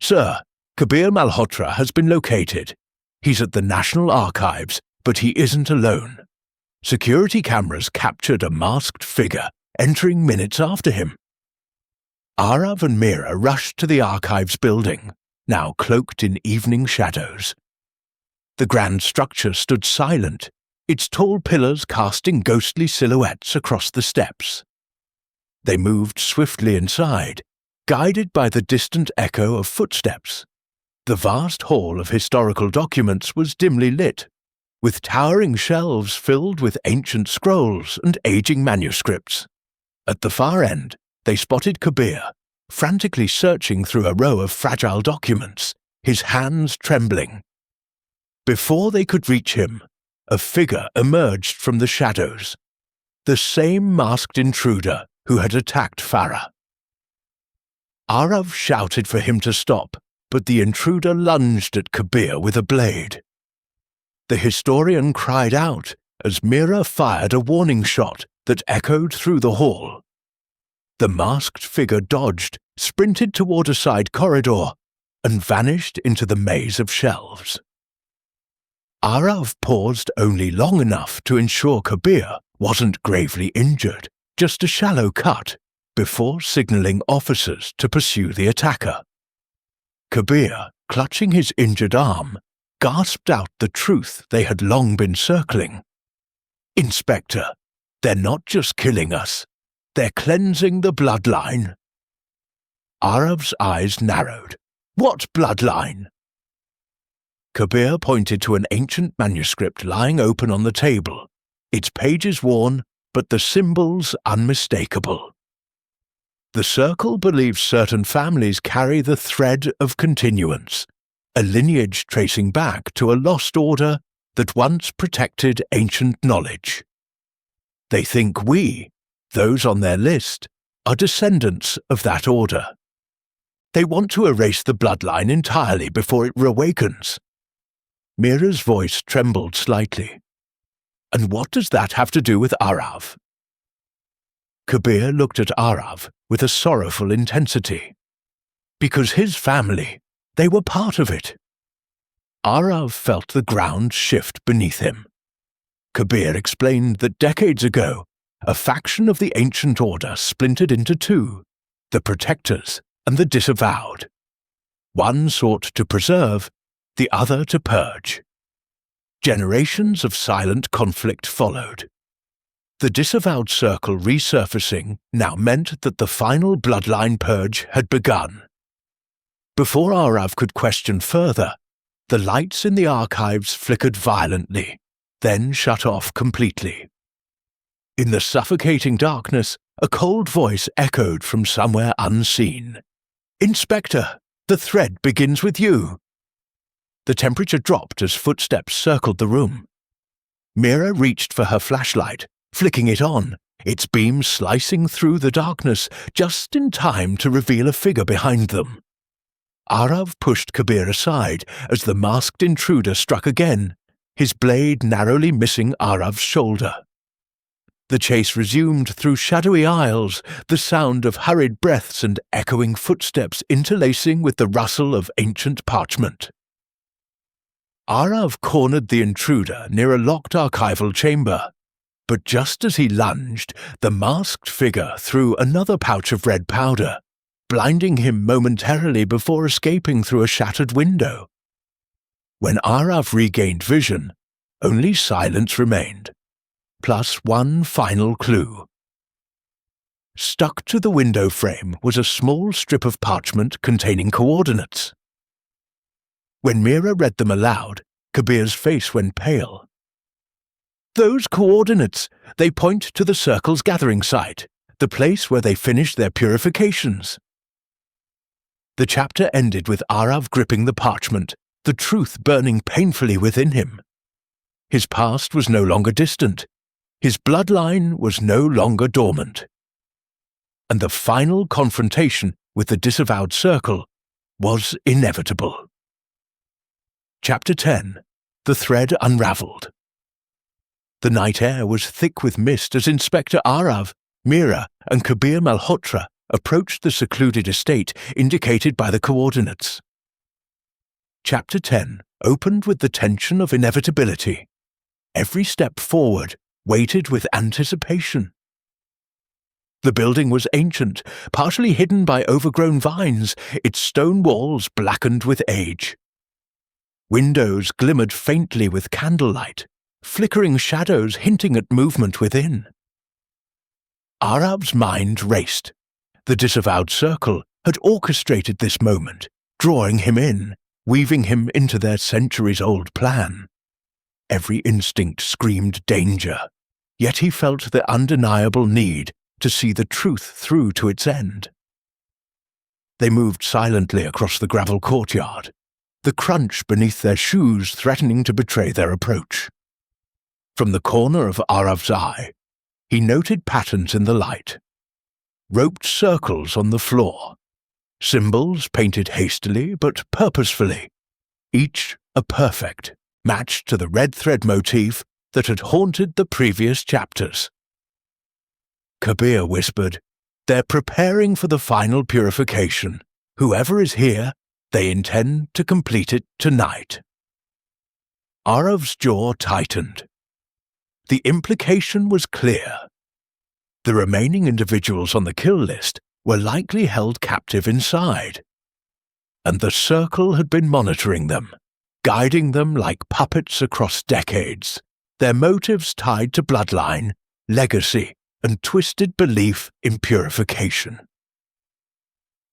"Sir, Kabir Malhotra has been located. He's at the National Archives, but he isn't alone. Security cameras captured a masked figure entering minutes after him." Arav and Mira rushed to the archives building, now cloaked in evening shadows. The grand structure stood silent, its tall pillars casting ghostly silhouettes across the steps. They moved swiftly inside, guided by the distant echo of footsteps. The vast hall of historical documents was dimly lit, with towering shelves filled with ancient scrolls and aging manuscripts. At the far end, they spotted Kabir, frantically searching through a row of fragile documents, his hands trembling. Before they could reach him, a figure emerged from the shadows, the same masked intruder who had attacked Farah. Arav shouted for him to stop, but the intruder lunged at Kabir with a blade. The historian cried out as Mira fired a warning shot that echoed through the hall. The masked figure dodged, sprinted toward a side corridor, and vanished into the maze of shelves. Arav paused only long enough to ensure Kabir wasn't gravely injured, just a shallow cut, before signaling officers to pursue the attacker. Kabir, clutching his injured arm, gasped out the truth they had long been circling. "Inspector, they're not just killing us, they're cleansing the bloodline." Arav's eyes narrowed. "What bloodline?" Kabir pointed to an ancient manuscript lying open on the table, its pages worn, but the symbols unmistakable. The Circle believes certain families carry the thread of continuance, a lineage tracing back to a lost order that once protected ancient knowledge. They think we, those on their list, are descendants of that order. They want to erase the bloodline entirely before it reawakens. Mira's voice trembled slightly. "And what does that have to do with Arav?" Kabir looked at Arav with a sorrowful intensity. "Because his family, they were part of it." Arav felt the ground shift beneath him. Kabir explained that decades ago, a faction of the ancient order splintered into two, the protectors and the disavowed. One sought to preserve, the other to purge. Generations of silent conflict followed. The disavowed circle resurfacing now meant that the final bloodline purge had begun. Before Arav could question further, the lights in the archives flickered violently, then shut off completely. In the suffocating darkness, a cold voice echoed from somewhere unseen. "Inspector, the thread begins with you." The temperature dropped as footsteps circled the room. Mira reached for her flashlight, flicking it on, its beam slicing through the darkness just in time to reveal a figure behind them. Arav pushed Kabir aside as the masked intruder struck again, his blade narrowly missing Arav's shoulder. The chase resumed through shadowy aisles, the sound of hurried breaths and echoing footsteps interlacing with the rustle of ancient parchment. Arav cornered the intruder near a locked archival chamber, but just as he lunged, the masked figure threw another pouch of red powder, blinding him momentarily before escaping through a shattered window. When Arav regained vision, only silence remained, plus one final clue. Stuck to the window frame was a small strip of parchment containing coordinates. When Mira read them aloud, Kabir's face went pale. "Those coordinates, they point to the Circle's gathering site, the place where they finished their purifications." The chapter ended with Arav gripping the parchment, the truth burning painfully within him. His past was no longer distant. His bloodline was no longer dormant. And the final confrontation with the disavowed Circle was inevitable. Chapter 10. The Thread Unraveled. The night air was thick with mist as Inspector Arav, Mira, and Kabir Malhotra approached the secluded estate indicated by the coordinates. Chapter 10 opened with the tension of inevitability. Every step forward waited with anticipation. The building was ancient, partially hidden by overgrown vines, its stone walls blackened with age. Windows glimmered faintly with candlelight, flickering shadows hinting at movement within. Arav's mind raced. The disavowed circle had orchestrated this moment, drawing him in, weaving him into their centuries-old plan. Every instinct screamed danger, yet he felt the undeniable need to see the truth through to its end. They moved silently across the gravel courtyard, the crunch beneath their shoes threatening to betray their approach. From the corner of Arav's eye, he noted patterns in the light. Roped circles on the floor, symbols painted hastily but purposefully, each a perfect match to the red thread motif that had haunted the previous chapters. Kabir whispered, "They're preparing for the final purification. Whoever is here, they intend to complete it tonight." Arav's jaw tightened. The implication was clear. The remaining individuals on the kill list were likely held captive inside. And the circle had been monitoring them, guiding them like puppets across decades, their motives tied to bloodline, legacy, and twisted belief in purification.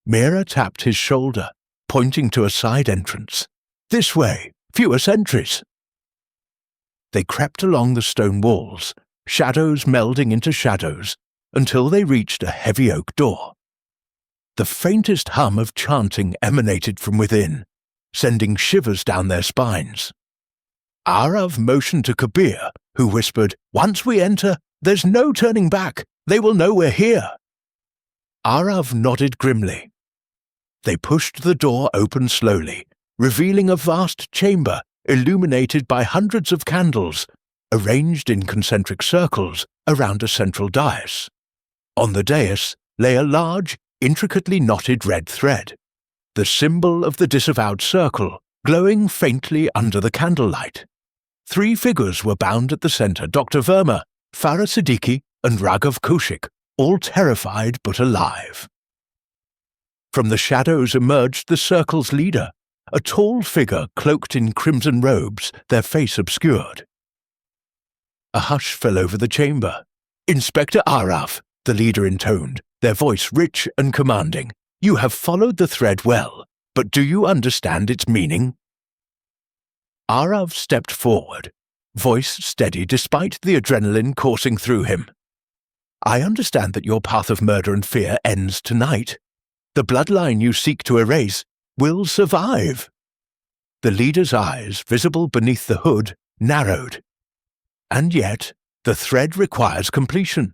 Mira tapped his shoulder, pointing to a side entrance. "This way, fewer sentries." They crept along the stone walls, shadows melding into shadows, until they reached a heavy oak door. The faintest hum of chanting emanated from within, sending shivers down their spines. Arav motioned to Kabir, who whispered, "Once we enter, there's no turning back. They will know we're here." Arav nodded grimly. They pushed the door open slowly, revealing a vast chamber illuminated by hundreds of candles, arranged in concentric circles around a central dais. On the dais lay a large, intricately knotted red thread, the symbol of the disavowed circle, glowing faintly under the candlelight. 3 figures were bound at the center: Dr. Verma, Farah Siddiqui, and Raghav Kaushik, all terrified but alive. From the shadows emerged the circle's leader, a tall figure cloaked in crimson robes, their face obscured. A hush fell over the chamber. "Inspector Arav," the leader intoned, their voice rich and commanding, "you have followed the thread well, but do you understand its meaning?" Arav stepped forward, voice steady despite the adrenaline coursing through him. "I understand that your path of murder and fear ends tonight. The bloodline you seek to erase will survive." The leader's eyes, visible beneath the hood, narrowed. "And yet, the thread requires completion.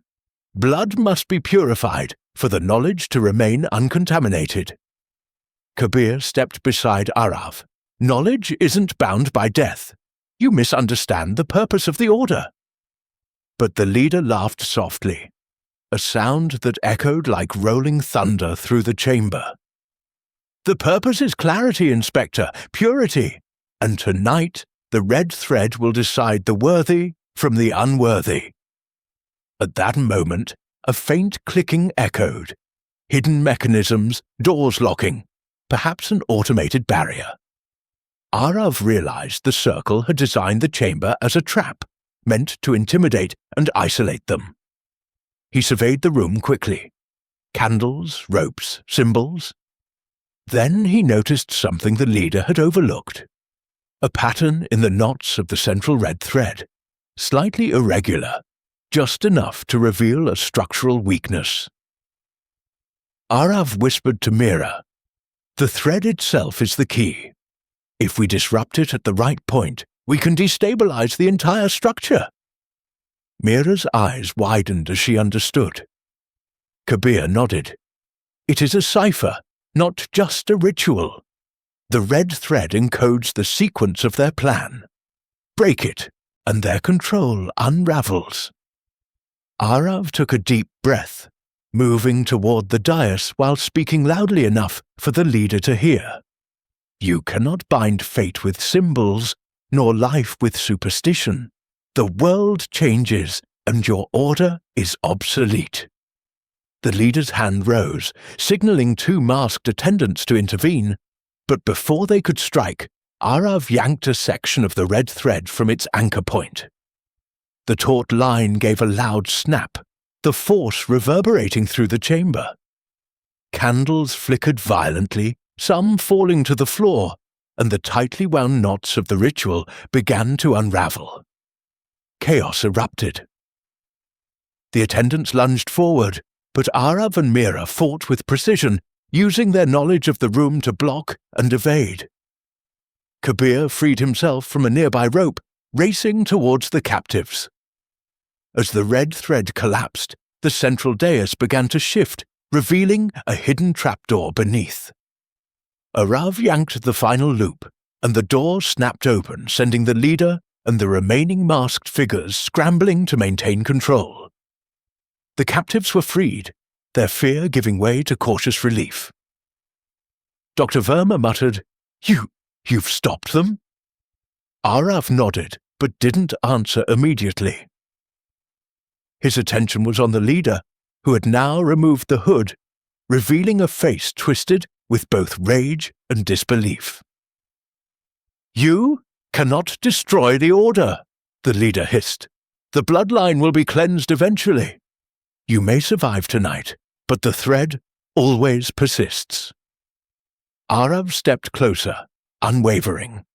Blood must be purified for the knowledge to remain uncontaminated." Kabir stepped beside Arav. "Knowledge isn't bound by death. You misunderstand the purpose of the order." But the leader laughed softly, a sound that echoed like rolling thunder through the chamber. "The purpose is clarity, Inspector, purity, and tonight the red thread will decide the worthy from the unworthy." At that moment, a faint clicking echoed. Hidden mechanisms, doors locking, perhaps an automated barrier. Arav realized the circle had designed the chamber as a trap, meant to intimidate and isolate them. He surveyed the room quickly. Candles, ropes, symbols. Then he noticed something the leader had overlooked. A pattern in the knots of the central red thread, slightly irregular, just enough to reveal a structural weakness. Arav whispered to Mira, "The thread itself is the key. If we disrupt it at the right point, we can destabilize the entire structure." Mira's eyes widened as she understood. Kabir nodded. "It is a cipher, not just a ritual. The red thread encodes the sequence of their plan. Break it, and their control unravels." Arav took a deep breath, moving toward the dais while speaking loudly enough for the leader to hear. "You cannot bind fate with symbols, nor life with superstition. The world changes, and your order is obsolete." The leader's hand rose, signaling 2 masked attendants to intervene, but before they could strike, Arav yanked a section of the red thread from its anchor point. The taut line gave a loud snap, the force reverberating through the chamber. Candles flickered violently, some falling to the floor, and the tightly wound knots of the ritual began to unravel. Chaos erupted. The attendants lunged forward, but Arav and Mira fought with precision, using their knowledge of the room to block and evade. Kabir freed himself from a nearby rope, racing towards the captives. As the red thread collapsed, the central dais began to shift, revealing a hidden trapdoor beneath. Arav yanked the final loop, and the door snapped open, sending the leader and the remaining masked figures scrambling to maintain control. The captives were freed, their fear giving way to cautious relief. Dr. Verma muttered, You've stopped them?" Arav nodded, but didn't answer immediately. His attention was on the leader, who had now removed the hood, revealing a face twisted with both rage and disbelief. "You cannot destroy the order," the leader hissed. "The bloodline will be cleansed eventually. You may survive tonight, but the thread always persists." Arav stepped closer, unwavering.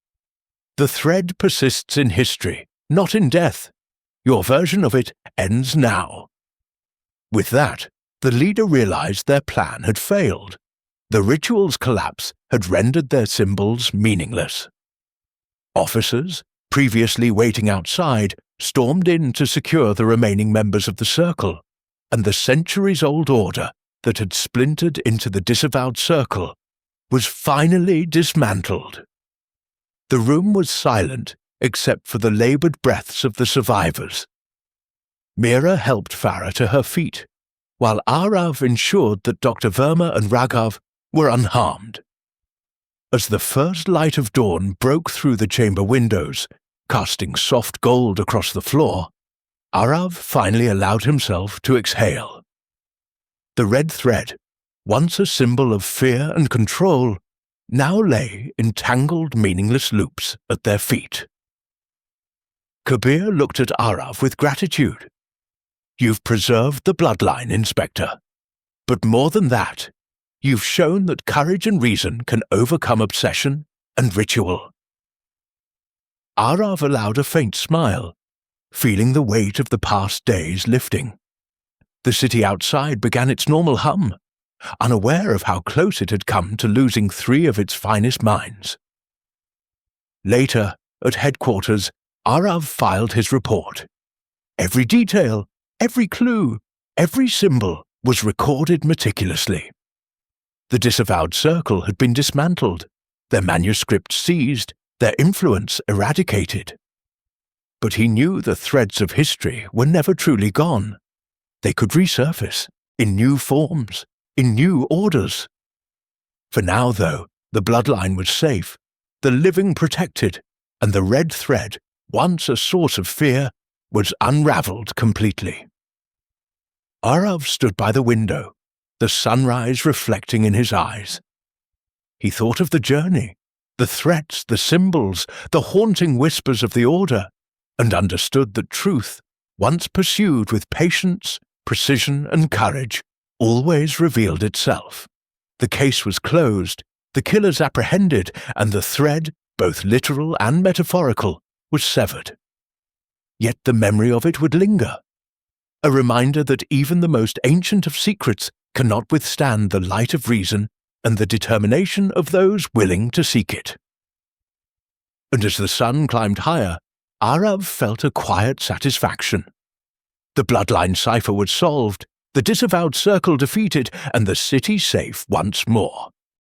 "The thread persists in history, not in death. Your version of it ends now." With that, the leader realized their plan had failed. The ritual's collapse had rendered their symbols meaningless. Officers, previously waiting outside, stormed in to secure the remaining members of the circle, and the centuries-old order that had splintered into the disavowed circle was finally dismantled. The room was silent except for the labored breaths of the survivors. Mira helped Farah to her feet, while Arav ensured that Dr. Verma and Raghav were unharmed. As the first light of dawn broke through the chamber windows, casting soft gold across the floor, Arav finally allowed himself to exhale. The red thread, once a symbol of fear and control, now lay in tangled, meaningless loops at their feet. Kabir looked at Arav with gratitude. "You've preserved the bloodline, Inspector. But more than that, you've shown that courage and reason can overcome obsession and ritual." Arav allowed a faint smile, feeling the weight of the past days lifting. The city outside began its normal hum, unaware of how close it had come to losing 3 of its finest minds. Later, at headquarters, Arav filed his report. Every detail, every clue, every symbol was recorded meticulously. The disavowed circle had been dismantled, their manuscripts seized, their influence eradicated. But he knew the threads of history were never truly gone. They could resurface, in new forms, in new orders. For now, though, the bloodline was safe, the living protected, and the red thread, once a source of fear, was unraveled completely. Arav stood by the window, the sunrise reflecting in his eyes. He thought of the journey, the threats, the symbols, the haunting whispers of the order, and understood that truth, once pursued with patience, precision, and courage, always revealed itself. The case was closed, the killers apprehended, and the thread, both literal and metaphorical, was severed. Yet the memory of it would linger, a reminder that even the most ancient of secrets cannot withstand the light of reason and the determination of those willing to seek it. And as the sun climbed higher, Arav felt a quiet satisfaction. The bloodline cipher was solved, the disavowed circle defeated, and the city safe once more.